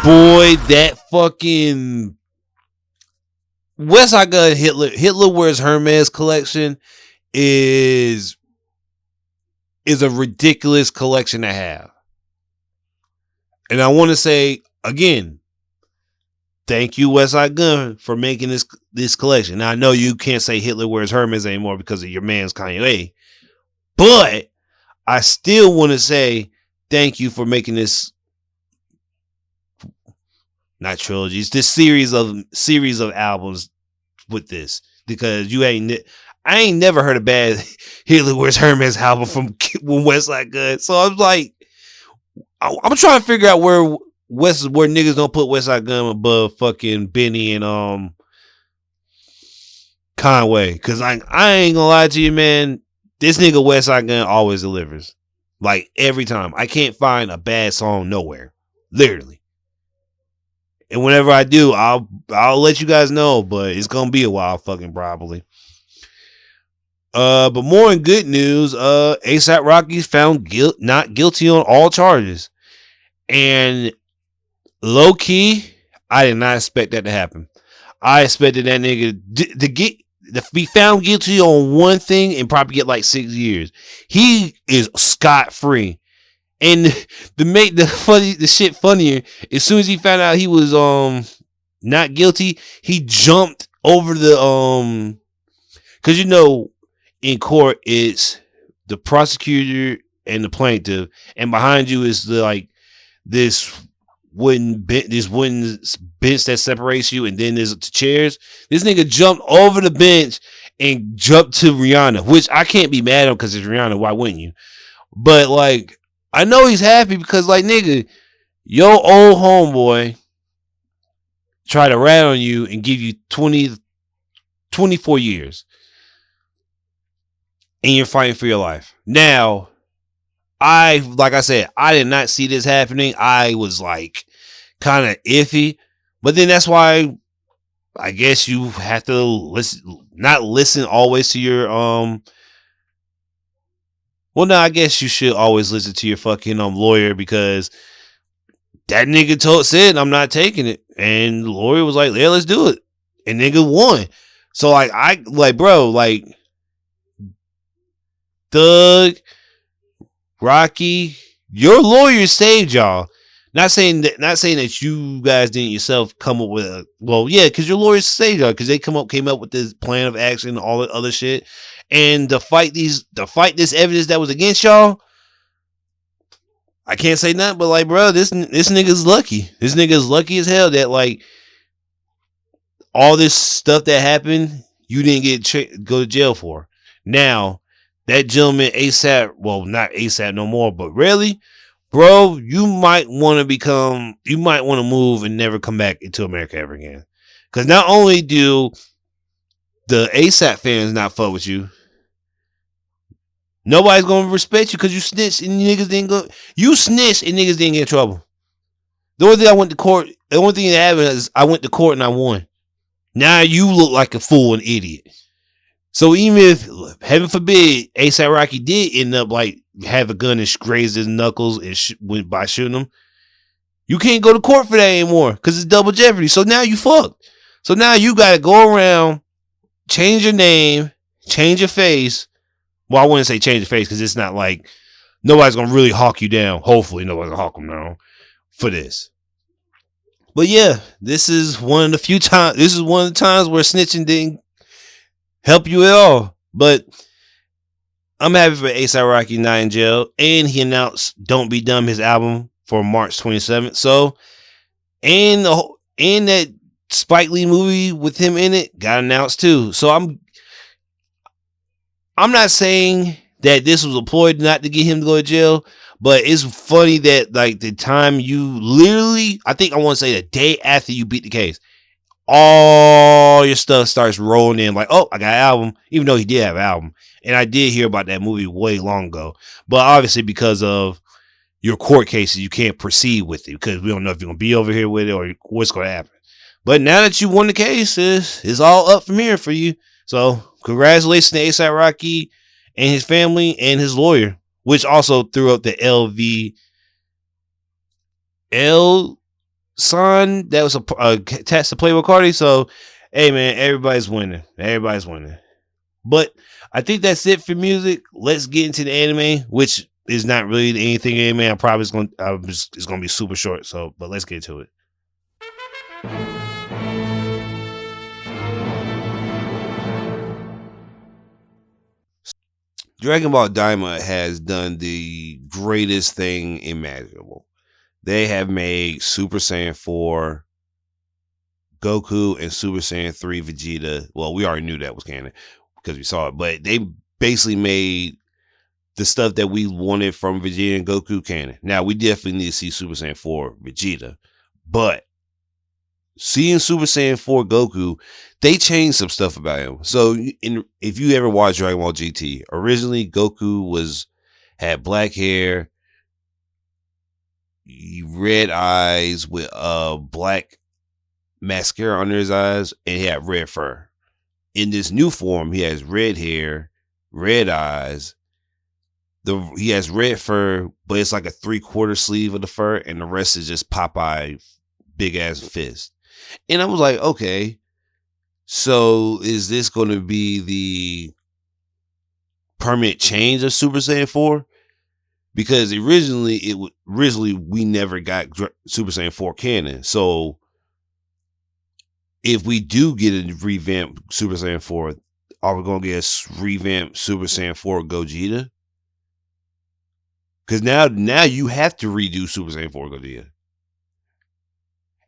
Speaker 1: Boy, that fucking West Side Gun Hitler Wears Hermes collection is a ridiculous collection to have. And I want to say again, thank you, West Side Gun, for making this collection. Now, I know you can't say Hitler Wears Hermes anymore because of your man's Kanye, but I still want to say thank you for making this, not trilogies, this series of albums with this, because I ain't never heard a bad Hitler Wears Hermes album from West Side Gun. So I'm like, I'm trying to figure out where niggas don't put West Side Gun above fucking Benny and Conway. Cause I ain't gonna lie to you, man. This nigga West Side Gun always delivers. Like every time. I can't find a bad song nowhere. Literally. And whenever I do, I'll let you guys know, but it's gonna be a while fucking probably. But more in good news, ASAP Rocky's found not guilty on all charges. And low key, I did not expect that to happen. I expected that nigga to be found guilty on one thing and probably get like 6 years. He is scot free. And to make the shit funnier, as soon as he found out he was not guilty, he jumped over the because in court it's the prosecutor and the plaintiff, and behind you is this wooden bench that separates you, and then there's the chairs. This nigga jumped over the bench and jumped to Rihanna, which I can't be mad at him because it's Rihanna. Why wouldn't you? But like, I know he's happy because like, nigga, your old homeboy tried to rat on you and give you 24 years. And you're fighting for your life. Now, like I said, I did not see this happening. I was like kind of iffy. But then that's why I guess you have to not listen always to your well, no, I guess you should always listen to your fucking lawyer, because that nigga said I'm not taking it, and the lawyer was like, yeah, let's do it, and nigga won. So like, bro, like, Thug, Rocky, your lawyer saved y'all. Not saying that you guys didn't yourself come up with because your lawyers saved y'all, because they came up with this plan of action and all that other shit. And to fight this evidence that was against y'all, I can't say nothing but like, bro, this nigga's lucky. This nigga's lucky as hell that like all this stuff that happened, you didn't go to jail for. Now, that gentleman ASAP, well, not ASAP no more, but really, bro, you might want to move and never come back into America ever again. Because not only do the ASAP fans not fuck with you, nobody's gonna respect you because you snitched and niggas didn't go. You snitched and niggas didn't get in trouble. The only thing that happened is I went to court and I won. Now you look like a fool and idiot. So even if, heaven forbid, ASAP Rocky did end up like have a gun and graze his knuckles and by shooting him, you can't go to court for that anymore because it's double jeopardy. So now you fucked. So now you got to go around, change your name, change your face. Well, I wouldn't say change your face because it's not like nobody's going to really hawk you down. Hopefully nobody's going to hawk them down for this. But yeah, this is one of the few times. This is one of the times where snitching didn't help you at all. But I'm happy for ASAP Rocky not in jail. And he announced Don't Be Dumb, his album, for March 27th. So, and that Spike Lee movie with him in it got announced too. So I'm not saying that this was a ploy not to get him to go to jail, but it's funny that like the time you literally, I think I want to say the day after you beat the case, all your stuff starts rolling in like, oh, I got an album, even though he did have an album. And I did hear about that movie way long ago. But obviously because of your court cases, you can't proceed with it because we don't know if you're going to be over here with it or what's going to happen. But now that you won the case, it's all up from here for you. So congratulations to A$AP Rocky and his family and his lawyer, which also threw up the LVL sign that was attached to Playboy Cardi. So, hey man, everybody's winning. Everybody's winning. But I think that's it for music. Let's get into the anime, which is not really anything anime. I'm probably it's going to be super short. So, but let's get to it. Dragon Ball Daima has done the greatest thing imaginable. They have made Super Saiyan 4 Goku and Super Saiyan 3 Vegeta. Well, we already knew that was canon because we saw it, but they basically made the stuff that we wanted from Vegeta and Goku canon. Now, we definitely need to see Super Saiyan 4 Vegeta, but seeing Super Saiyan 4 Goku, they changed some stuff about him. So if you ever watched Dragon Ball GT, originally Goku had black hair, red eyes with black mascara under his eyes, and he had red fur. In this new form, he has red hair, red eyes. He has red fur, but it's like a 3/4 sleeve of the fur, and the rest is just Popeye big ass fist. And I was like, okay, so is this going to be the permanent change of Super Saiyan 4? Because originally we never got Super Saiyan 4 canon. So if we do get a revamped Super Saiyan 4, are we going to get a revamped Super Saiyan 4 Gogeta? Because now you have to redo Super Saiyan 4 Gogeta.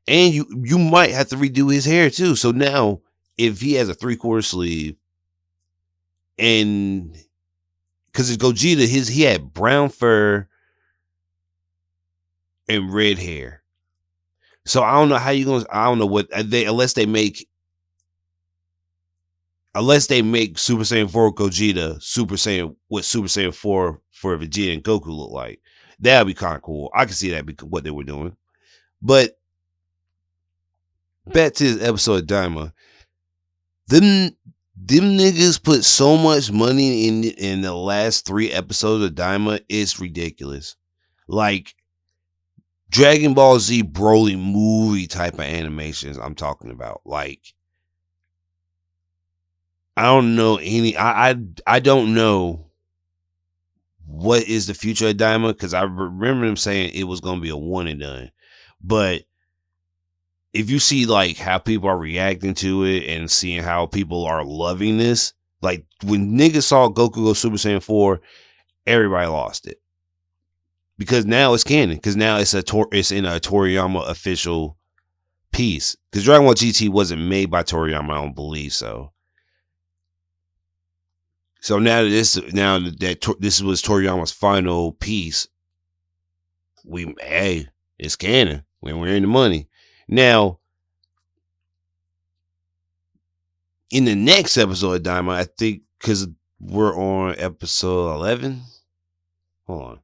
Speaker 1: And you might have to redo his hair too. So now, if he has a 3/4 sleeve, and because it's Gogeta, he had brown fur and red hair. So I don't know how you gonna. I don't know what unless they make Super Saiyan 4 Gogeta Super Saiyan, what Super Saiyan 4 for Vegeta and Goku look like. That would be kind of cool. I can see that be what they were doing, but. Back to this episode of Daima. Them niggas put so much money in the last 3 episodes of Daima, it's ridiculous. Like Dragon Ball Z Broly movie type of animations I'm talking about. Like I don't know I don't know what is the future of Daima, because I remember them saying it was gonna be a one and done. But if you see like how people are reacting to it and seeing how people are loving this, like when niggas saw Goku go Super Saiyan 4, everybody lost it. Because now it's canon. Because now it's in a Toriyama official piece. Because Dragon Ball GT wasn't made by Toriyama, I don't believe so. So now that this was Toriyama's final piece, it's canon. We're in the money. Now, in the next episode of Daima, I think, because we're on episode 11. Hold on.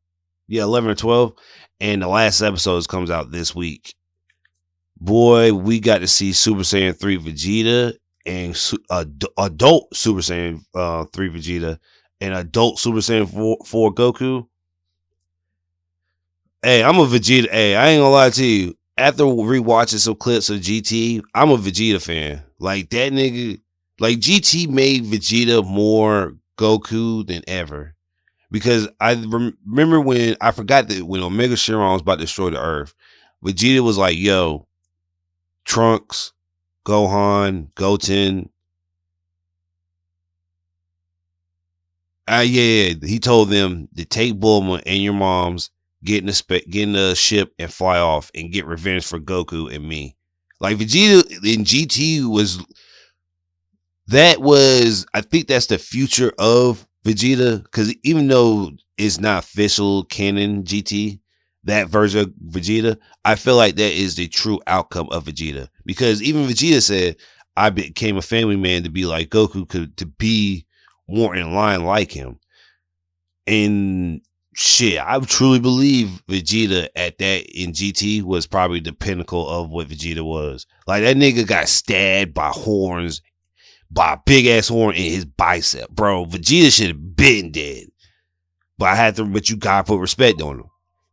Speaker 1: Yeah, 11 or 12. And the last episode comes out this week. Boy, we got to see Super Saiyan 3 Vegeta and adult Super Saiyan 3 Vegeta and adult Super Saiyan 4 Goku. Hey, I'm a Vegeta. Hey, I ain't gonna lie to you. After rewatching some clips of GT, I'm a Vegeta fan. Like that nigga, like GT made Vegeta more Goku than ever. Because I remember when I forgot that when Omega Shenron was about to destroy the Earth, Vegeta was like, "Yo, Trunks, Gohan, Goten." Yeah, he told them to take Bulma and your mom's, get in the ship and fly off and get revenge for Goku and me. Like Vegeta in GT I think that's the future of Vegeta, because even though it's not official canon GT, that version of Vegeta, I feel like that is the true outcome of Vegeta. Because even Vegeta said, I became a family man to be like Goku, to be more in line like him. And shit, I truly believe Vegeta at that in GT was probably the pinnacle of what Vegeta was. Like that nigga got stabbed by horns, by a big ass horn in his bicep. Bro, Vegeta should have been dead. But you gotta put respect on him.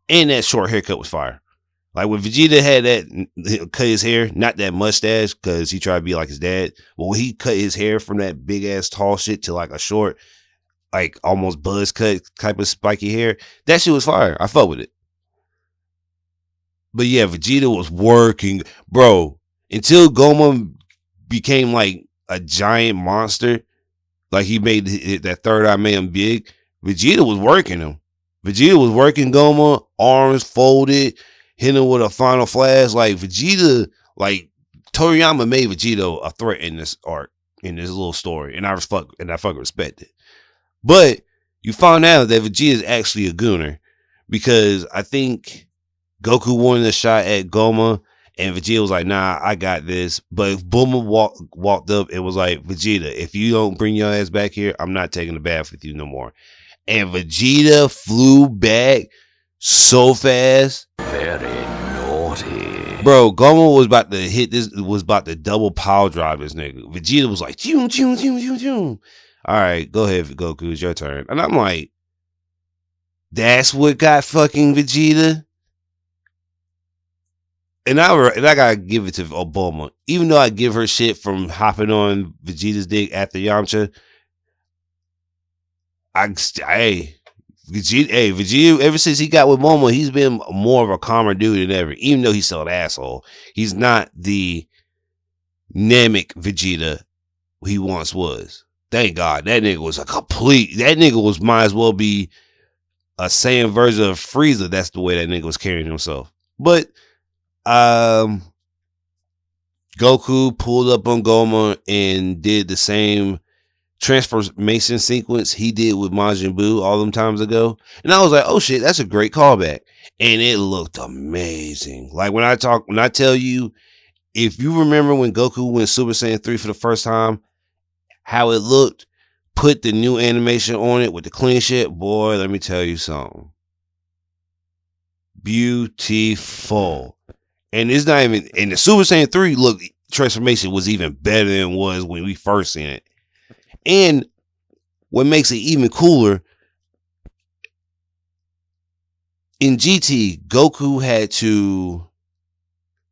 Speaker 1: And that short haircut was fire. Like when Vegeta had that, cut his hair, not that mustache, because he tried to be like his dad. But when he cut his hair from that big ass tall shit to like a short, like almost buzz cut type of spiky hair, that shit was fire. I fuck with it. But yeah, Vegeta was working, bro, until Goma became like a giant monster. Like he made that third eye made him big. Vegeta was working him. Vegeta was working Goma, arms folded, hitting him with a final flash. Like Vegeta, like Toriyama made Vegeta a threat in this arc, in this little story, and I fucking respect it. But you found out that Vegeta is actually a gooner, because I think Goku wanted a shot at Goma, and Vegeta was like, "Nah, I got this." But if Bulma walked up and was like, "Vegeta, if you don't bring your ass back here, I'm not taking the bath with you no more." And Vegeta flew back so fast.
Speaker 7: Very naughty.
Speaker 1: Bro, Goma was about to double power drive this nigga. Vegeta was like, "Choo, choo, choo, choo, choo." All right, go ahead, Goku, it's your turn. And I'm like, that's what got fucking Vegeta? And I gotta give it to Bulma. Even though I give her shit from hopping on Vegeta's dick after Yamcha, Vegeta, ever since he got with Bulma, he's been more of a calmer dude than ever. Even though he's still an asshole, he's not the Namek Vegeta he once was. Thank God. That nigga was might as well be a Saiyan version of Frieza. That's the way that nigga was carrying himself. But Goku pulled up on Goma and did the same transformation sequence he did with Majin Buu all them times ago. And I was like, oh shit, that's a great callback. And it looked amazing. Like when I tell you, if you remember when Goku went Super Saiyan 3 for the first time, how it looked, put the new animation on it with the clean shit, boy, let me tell you something. Beautiful. And it's not even, and the Super Saiyan 3 look transformation was even better than it was when we first seen it. And what makes it even cooler, in GT, Goku had to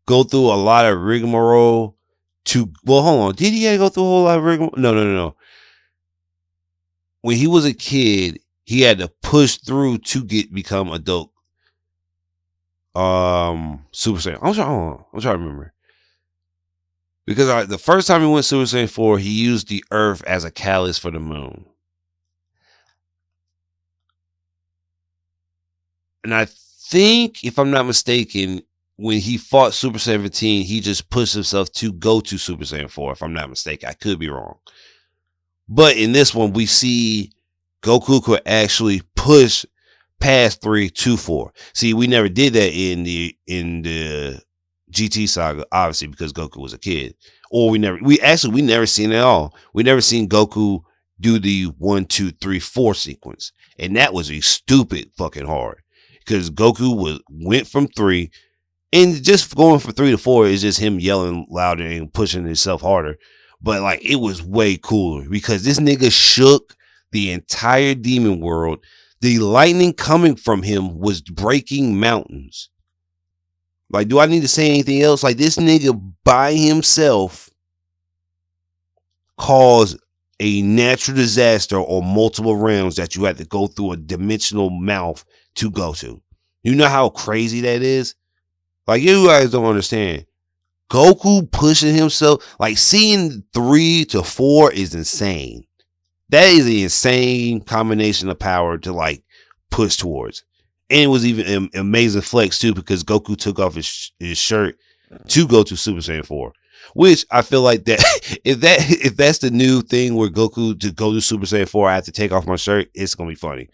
Speaker 1: go through a lot of rigmarole hold on. Did he have to go through a whole lot of rigmarole? No. When he was a kid, he had to push through to become adult Super Saiyan. I'm trying to remember. Because the first time he went Super Saiyan 4, he used the Earth as a catalyst for the moon. And I think, if I'm not mistaken, when he fought Super 17, he just pushed himself to go to Super Saiyan 4, if I'm not mistaken. I could be wrong. But in this one, we see Goku could actually push past 3 to 4. See, we never did that in the GT saga, obviously, because Goku was a kid. Or we never seen it at all. We never seen Goku do the 1, 2, 3, 4 sequence. And that was a stupid fucking hard. Because Goku went from 3, and just going from 3 to 4 is just him yelling louder and pushing himself harder. but like it was way cooler because this nigga shook the entire demon world. The lightning coming from him was breaking mountains. Like, do I need to say anything else? Like, this nigga by himself caused a natural disaster or multiple realms that you had to go through a dimensional mouth to go to. You know how crazy that is? Like, you guys don't understand. Goku pushing himself, like seeing 3 to 4 is insane. That is an insane combination of power to like push towards. And it was even an amazing flex too, because Goku took off his shirt to go to Super Saiyan 4. Which I feel like that if that's the new thing where Goku to go to Super Saiyan 4, I have to take off my shirt, it's gonna be funny.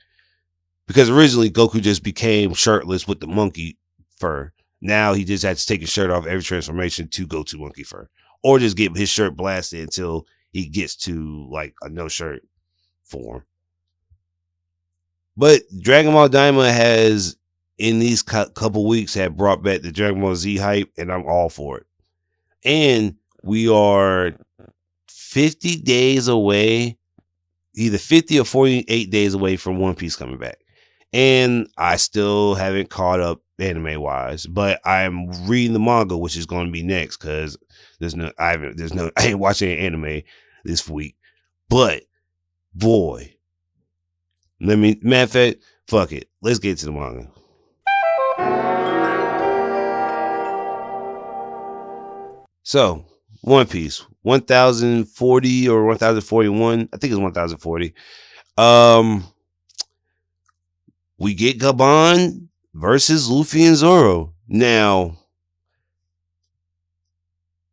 Speaker 1: Because originally Goku just became shirtless with the monkey fur. Now he just had to take his shirt off every transformation to go to monkey fur. Or just get his shirt blasted until he gets to like a no shirt form. But Dragon Ball Daima has in these couple weeks had brought back the Dragon Ball Z hype, and I'm all for it. And we are 50 days away, either 50 or 48 days away from One Piece coming back. And I still haven't caught up anime wise, but I'm reading the manga, which is going to be next because I ain't watching anime this week. But boy, matter of fact, fuck it. Let's get to the manga. So, One Piece, 1040 or 1041. I think it's 1040. We get Gabon versus Luffy and Zoro. Now,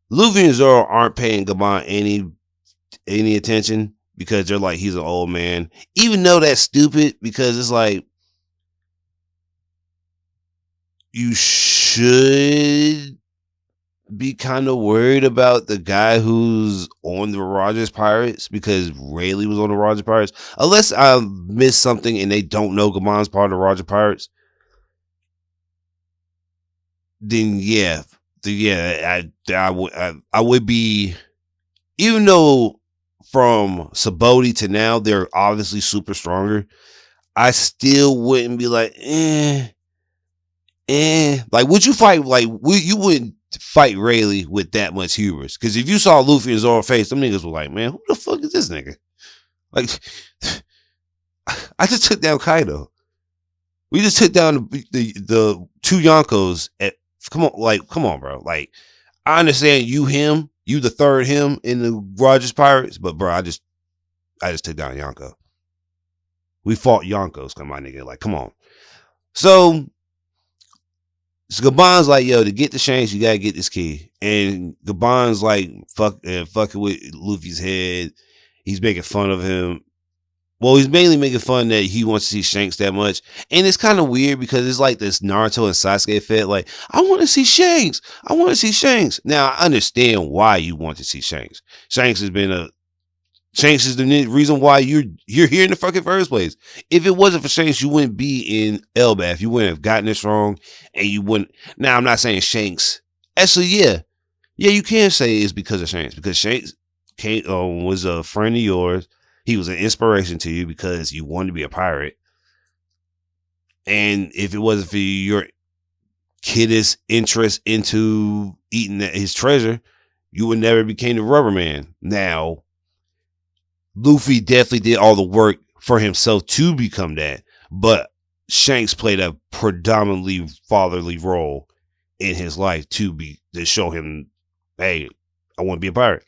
Speaker 1: Luffy and Zoro aren't paying Gabon any attention because they're like, he's an old man. Even though that's stupid, because it's like, you should be kind of worried about the guy who's on the Rogers Pirates, because Rayleigh was on the Rogers Pirates. Unless I missed something and they don't know Gabon's part of the Rogers Pirates, then I would be, even though from Sabaody to now they're obviously super stronger, I still wouldn't be like, like, would you fight, like, you wouldn't fight Rayleigh with that much hubris? Because if you saw Luffy and Zoro face, them niggas were like, man, who the fuck is this nigga? Like, I just took down Kaido. We just took down the 2 Yonkos at, come on, bro. Like, I understand you the third him in the Rogers Pirates, but bro, I just took down Yonko. We fought Yonkos, come on, nigga. Like, come on. So Gabon's like, yo, to get the Shanks, you gotta get this key. And Gabon's like, fucking with Luffy's head. He's making fun of him. Well, he's mainly making fun that he wants to see Shanks that much. And it's kind of weird because it's like this Naruto and Sasuke effect. Like, I want to see Shanks. I want to see Shanks. Now, I understand why you want to see Shanks. Shanks is the reason why you're here in the fucking first place. If it wasn't for Shanks, you wouldn't be in Elbaf. You wouldn't have gotten this wrong, and you wouldn't. Now, I'm not saying Shanks. Actually, yeah, you can say it's because of Shanks, because Shanks was a friend of yours. He was an inspiration to you because you wanted to be a pirate. And if it wasn't for your kiddish interest into eating his treasure, you would never became the Rubber Man. Now, Luffy definitely did all the work for himself to become that, but Shanks played a predominantly fatherly role in his life to show him, hey, I want to be a pirate.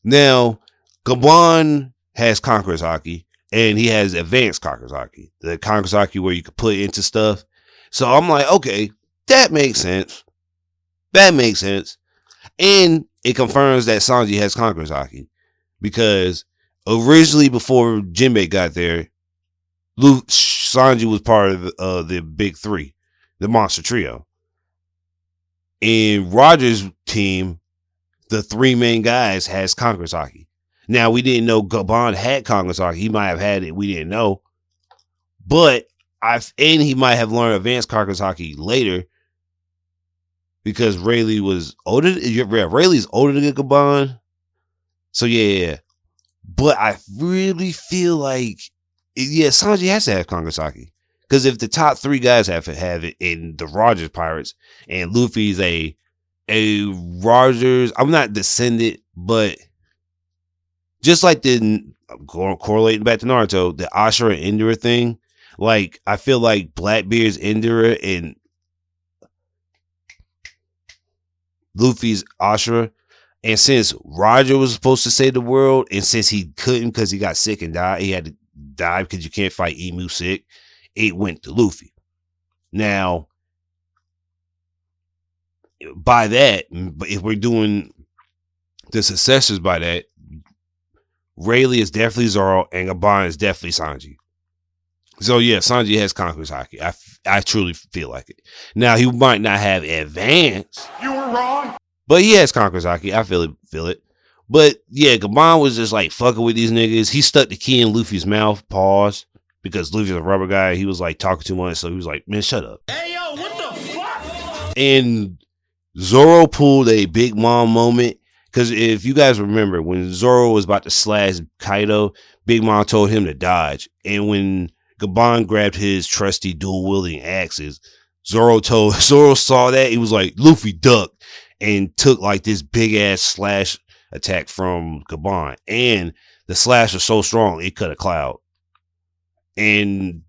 Speaker 1: Now, Gabon has Conqueror's Haki, and he has advanced Conqueror's Haki. The Conqueror's Haki where you can put into stuff. So I'm like, okay, that makes sense. That makes sense. And it confirms that Sanji has Conqueror's Haki. Because originally, before Jinbei got there, Sanji was part of the big 3, the monster trio. In Roger's team, the 3 main guys has Conqueror's Haki. Now, we didn't know Gabon had Conqueror's Haki. He might have had it. We didn't know. But and he might have learned advanced Conqueror's Haki later. because Rayleigh was older. Yeah, Rayleigh's older than Gabon. So yeah. But I really feel like, yeah, Sanji has to have Kangasaki. Because if the top 3 guys have it in the Rogers Pirates, and Luffy's a Rogers, I'm not descendant, but just like correlating back to Naruto, the Ashura and Indra thing, like I feel like Blackbeard's Indra and Luffy's Ashura. And since Roger was supposed to save the world, and since he couldn't because he got sick and died, he had to die because you can't fight Emu sick, it went to Luffy. Now, by that, if we're doing the successors by that, Rayleigh is definitely Zoro, and Gabon is definitely Sanji. So yeah, Sanji has Conqueror's Haki. I truly feel like it. Now, he might not have advanced.
Speaker 3: You were wrong.
Speaker 1: But he has Conqueror's Haki. I feel it. But yeah, Gabon was just like fucking with these niggas. He stuck the key in Luffy's mouth, pause, because Luffy's a rubber guy. He was like talking too much, so he was like, man, shut up.
Speaker 5: Hey, yo, what the fuck?
Speaker 1: And Zoro pulled a Big Mom moment, because if you guys remember, when Zoro was about to slash Kaido, Big Mom told him to dodge. And when Gabon grabbed his trusty dual-wielding axes, Zoro saw that, he was like, Luffy ducked, and took like this big ass slash attack from Gabon. And the slash was so strong, it cut a cloud. And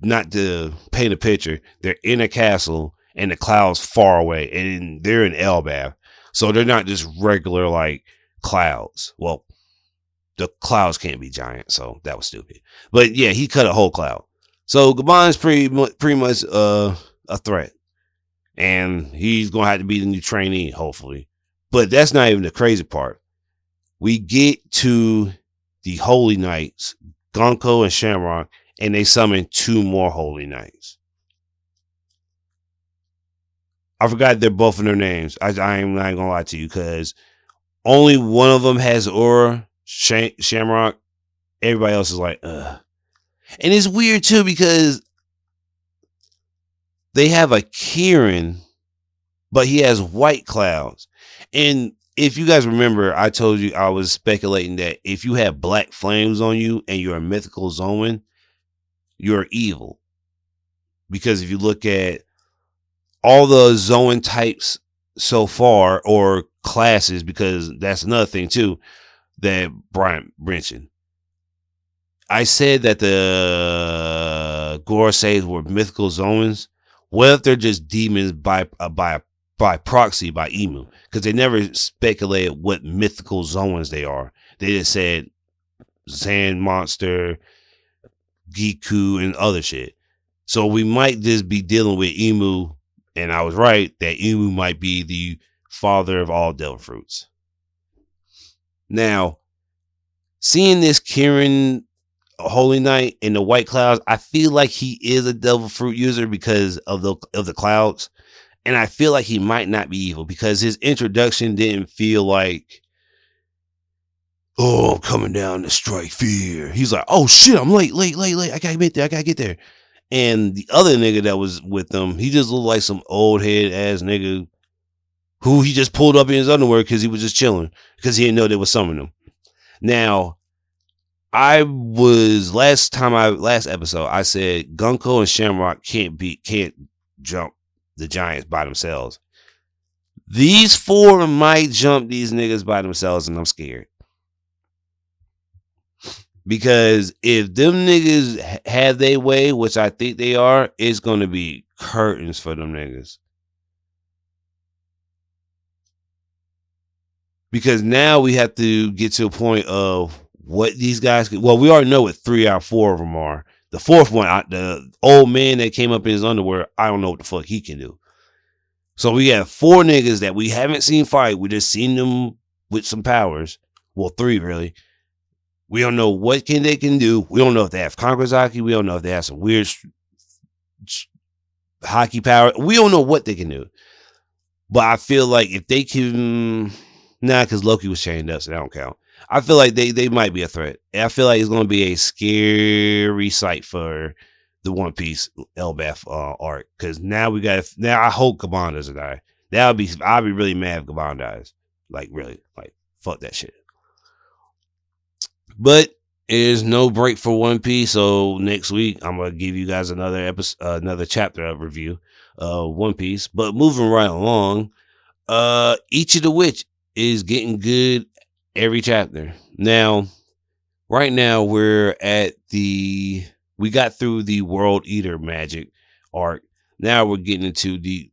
Speaker 1: not to paint a picture, they're in a castle and the cloud's far away, and they're in Elbaf. So they're not just regular like clouds. Well, the clouds can't be giant, so that was stupid. But yeah, he cut a whole cloud. So Gabon's pretty much a threat. And he's going to have to be the new trainee, hopefully. But that's not even the crazy part. We get to the Holy Knights, Gonko and Shamrock, and they summon 2 more Holy Knights. I forgot they're both of their names. I ain't going to lie to you, because only one of them has aura, Shamrock. Everybody else is like, ugh. And it's weird, too, because they have a Kirin, but he has white clouds. And if you guys remember, I told you I was speculating that if you have black flames on you and you're a mythical Zoan, you're evil. Because if you look at all the Zoan types so far, or classes, because that's another thing too that Brian mentioned. I said that the Goroseis were mythical Zoans. What if they're just demons by proxy by Emu? Because they never speculated what mythical Zoans they are. They just said Sand Monster, Giku, and other shit. So we might just be dealing with Emu, and I was right that Emu might be the father of all devil fruits. Now, seeing this Kirin Holy Knight in the white clouds, I feel like he is a devil fruit user because of the clouds, and I feel like he might not be evil because his introduction didn't feel like, oh, I'm coming down to strike fear. He's like, oh shit, I'm late. I gotta get there. And the other nigga that was with them, he just looked like some old head ass nigga who he just pulled up in his underwear because he was just chilling because he didn't know they were summoning him. Now, last episode, I said Gunko and Shamrock can't jump the giants by themselves. These 4 might jump these niggas by themselves, and I'm scared. Because if them niggas have their way, which I think they are, it's going to be curtains for them niggas. Because now we have to get to a point of what these guys can. Well, we already know what 3 out of 4 of them are. The 4th one, the old man that came up in his underwear, I don't know what the fuck he can do. So we have 4 niggas that we haven't seen fight. We just seen them with some powers. Well, 3 really. We don't know what they can do. We don't know if they have Conqueror's Haki. We don't know if they have some weird hockey power. We don't know what they can do. But I feel like if they can, because Loki was chained up, so that don't count. I feel like they might be a threat. I feel like it's going to be a scary sight for the One Piece Elbaf arc. Because now I hope Gabon doesn't die. I'd be really mad if Gabon dies. Like really, like fuck that shit. But there's no break for One Piece, so next week I'm gonna give you guys another episode, another chapter of review of One Piece. But moving right along, Each of the Witch is getting good every chapter. Now, right now we got through the World Eater magic arc. Now we're getting into the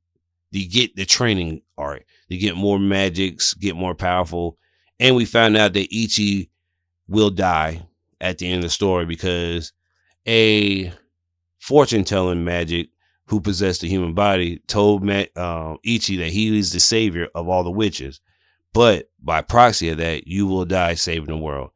Speaker 1: training arc. To get more magics, get more powerful, and we found out that Ichi will die at the end of the story because a fortune telling magic who possessed the human body told Ichi that he is the savior of all the witches. But by proxy of that, you will die saving the world.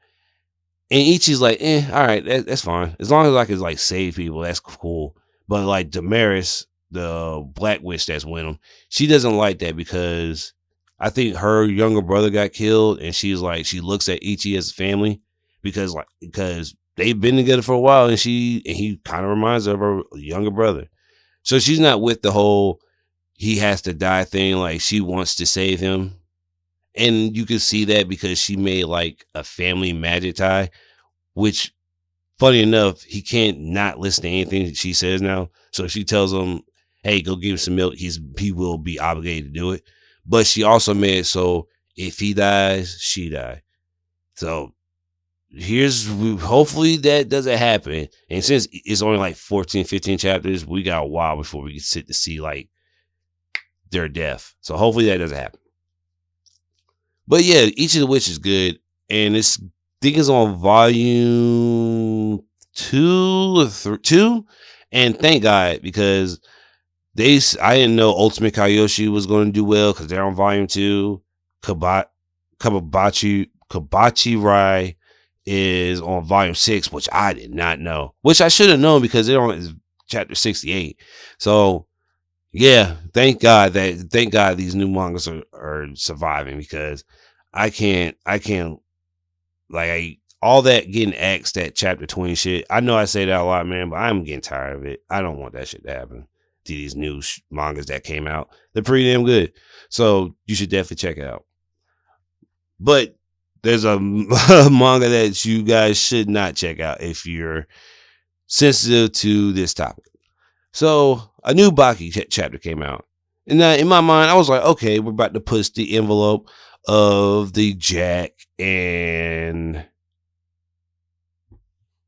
Speaker 1: And Ichi's like, all right, that's fine. As long as I can like save people, that's cool. But like Damaris, the black witch that's with him, she doesn't like that because I think her younger brother got killed, and she's like, she looks at Ichi as family because they've been together for a while, and he kind of reminds her of her younger brother. So she's not with the whole he has to die thing. Like she wants to save him. And you can see that because she made like a family magic tie, which funny enough, he can't not listen to anything she says now. So if she tells him, hey, go give him some milk, he will be obligated to do it. But she also made it so if he dies, she die. So hopefully that doesn't happen. And since it's only like 14, 15 chapters, we got a while before we can sit to see like their death. So hopefully that doesn't happen. But yeah, Each of the Witch is good, and I think it's on volume 2, and thank God because I didn't know Ultimate Kaiyoshi was going to do well because they're on volume 2. Kabachi Rai is on volume 6, which I did not know, which I should have known because they're on chapter 68. So yeah, thank God these new mangas are surviving because I can't like all that getting axed at chapter 20 shit. I know I say that a lot, man, but I'm getting tired of it. I don't want that shit to happen to these new mangas that came out. They're pretty damn good. So you should definitely check it out. But there's a manga that you guys should not check out if you're sensitive to this topic. So a new Baki chapter came out. And in my mind, I was like, okay, we're about to push the envelope of the Jack and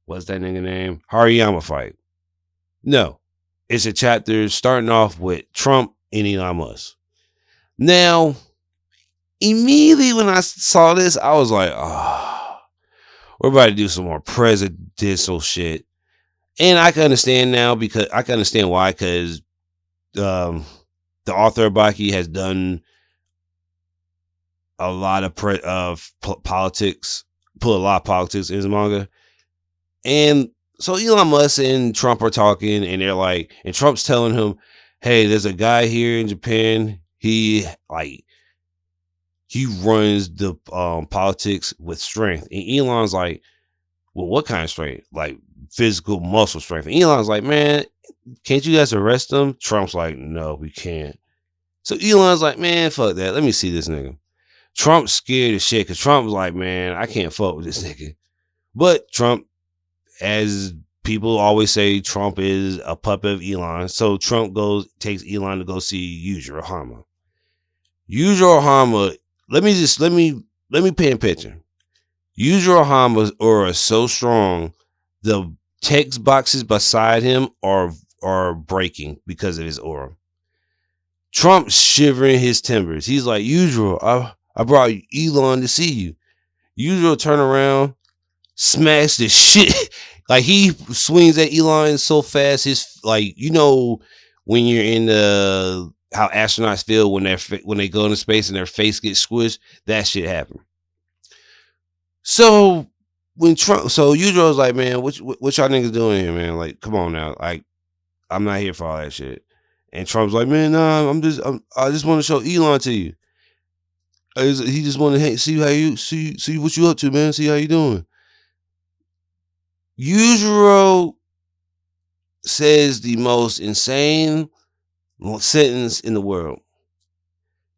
Speaker 1: what's that nigga name? Hariyama fight. No, it's a chapter starting off with Trump and Elon Musk. Now, immediately when I saw this, I was like, oh, we're about to do some more presidential shit. And I can understand now because I can understand why, because the author of Baki has done a lot of politics, put a lot of politics in his manga. And so Elon Musk and Trump are talking, and they're like, and Trump's telling him, hey, there's a guy here in Japan. He runs the politics with strength. And Elon's like, well, what kind of strength? Like physical muscle strength. And Elon's like, man, can't you guys arrest him? Trump's like, no, we can't. So Elon's like, man, fuck that. Let me see this nigga. Trump's scared as shit because Trump's like, man, I can't fuck with this nigga. But Trump, as people always say, Trump is a puppet of Elon. So Trump takes Elon to go see Yujiro Hama. Yujiro Hama, let me paint a picture. Yujiro Hama's aura is so strong, the text boxes beside him are breaking because of his aura. Trump's shivering his timbers. He's like, Yujiro, I brought Elon to see you. Yujiro turn around, smash the shit. Like he swings at Elon so fast, his like, you know, when you're in how astronauts feel when they go into space and their face gets squished, that shit happened. So Yujiro's like, man, what y'all niggas doing here, man? Like, come on now, like, I'm not here for all that shit. And Trump's like, man, nah, I just want to show Elon to you. He just want to see how you see what you up to, man. See how you doing. Yujiro says the most insane sentence in the world.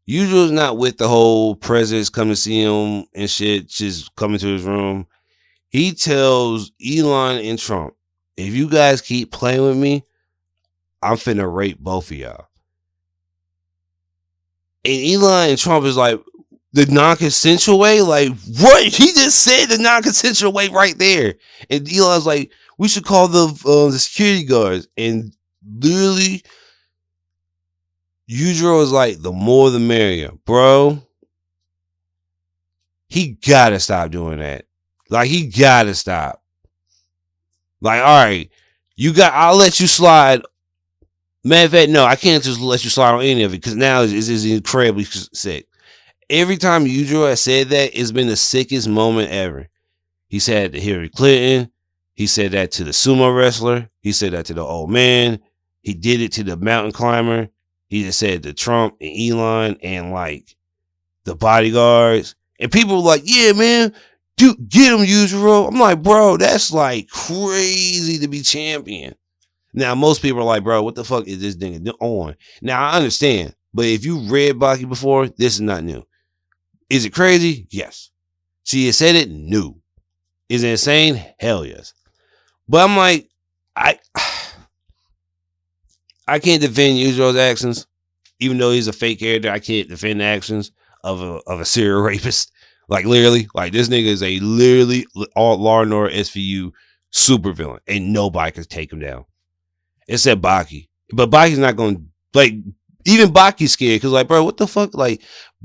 Speaker 1: Yujiro's not with the whole presidents come to see him and shit, just coming to his room. He tells Elon and Trump, if you guys keep playing with me, I'm finna rape both of y'all. And Elon and Trump is like, the non-consensual way? Like, what? He just said the non-consensual way right there. And Elon's like, we should call the security guards. And literally, Yujiro is like, the more the merrier. Bro, he gotta stop doing that. Like, he gotta stop. Like, all right, I'll let you slide. Matter of fact, no, I can't just let you slide on any of it because now it's incredibly sick. Every time Yujiro has said that, it's been the sickest moment ever. He said to Hillary Clinton. He said that to the sumo wrestler. He said that to the old man. He did it to the mountain climber. He just said to Trump and Elon and like the bodyguards. And people were like, yeah, man, dude, get him, Yujiro. I'm like, bro, that's like crazy to be champion. Now, most people are like, bro, what the fuck is this nigga on? Now, I understand. But if you read Baki before, this is not new. Is it crazy? Yes. She has said it? No. Is it insane? Hell yes. But I'm like, I can't defend Yujiro's actions. Even though he's a fake character, I can't defend the actions of a serial rapist. Like, literally. Like, this nigga is a literally Law and Order SVU supervillain. And nobody can take him down. Except Baki. But Baki's not going to, like, even Baki's scared. Because, like, bro, what the fuck? Like,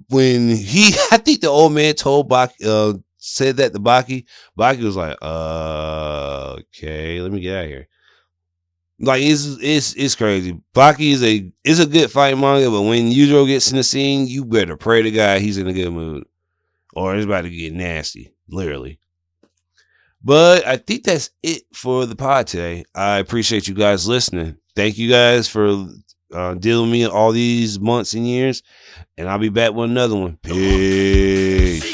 Speaker 1: when I think the old man told Baki, said that to Baki was like, okay, let me get out of here. Like, it's crazy. Baki is a good fight manga, but when Yujiro gets in the scene, you better pray to God he's in a good mood. Or it's about to get nasty. Literally. But I think that's it for the pod today. I appreciate you guys listening. Thank you guys for dealing with me all these months and years. And I'll be back with another one. Peace.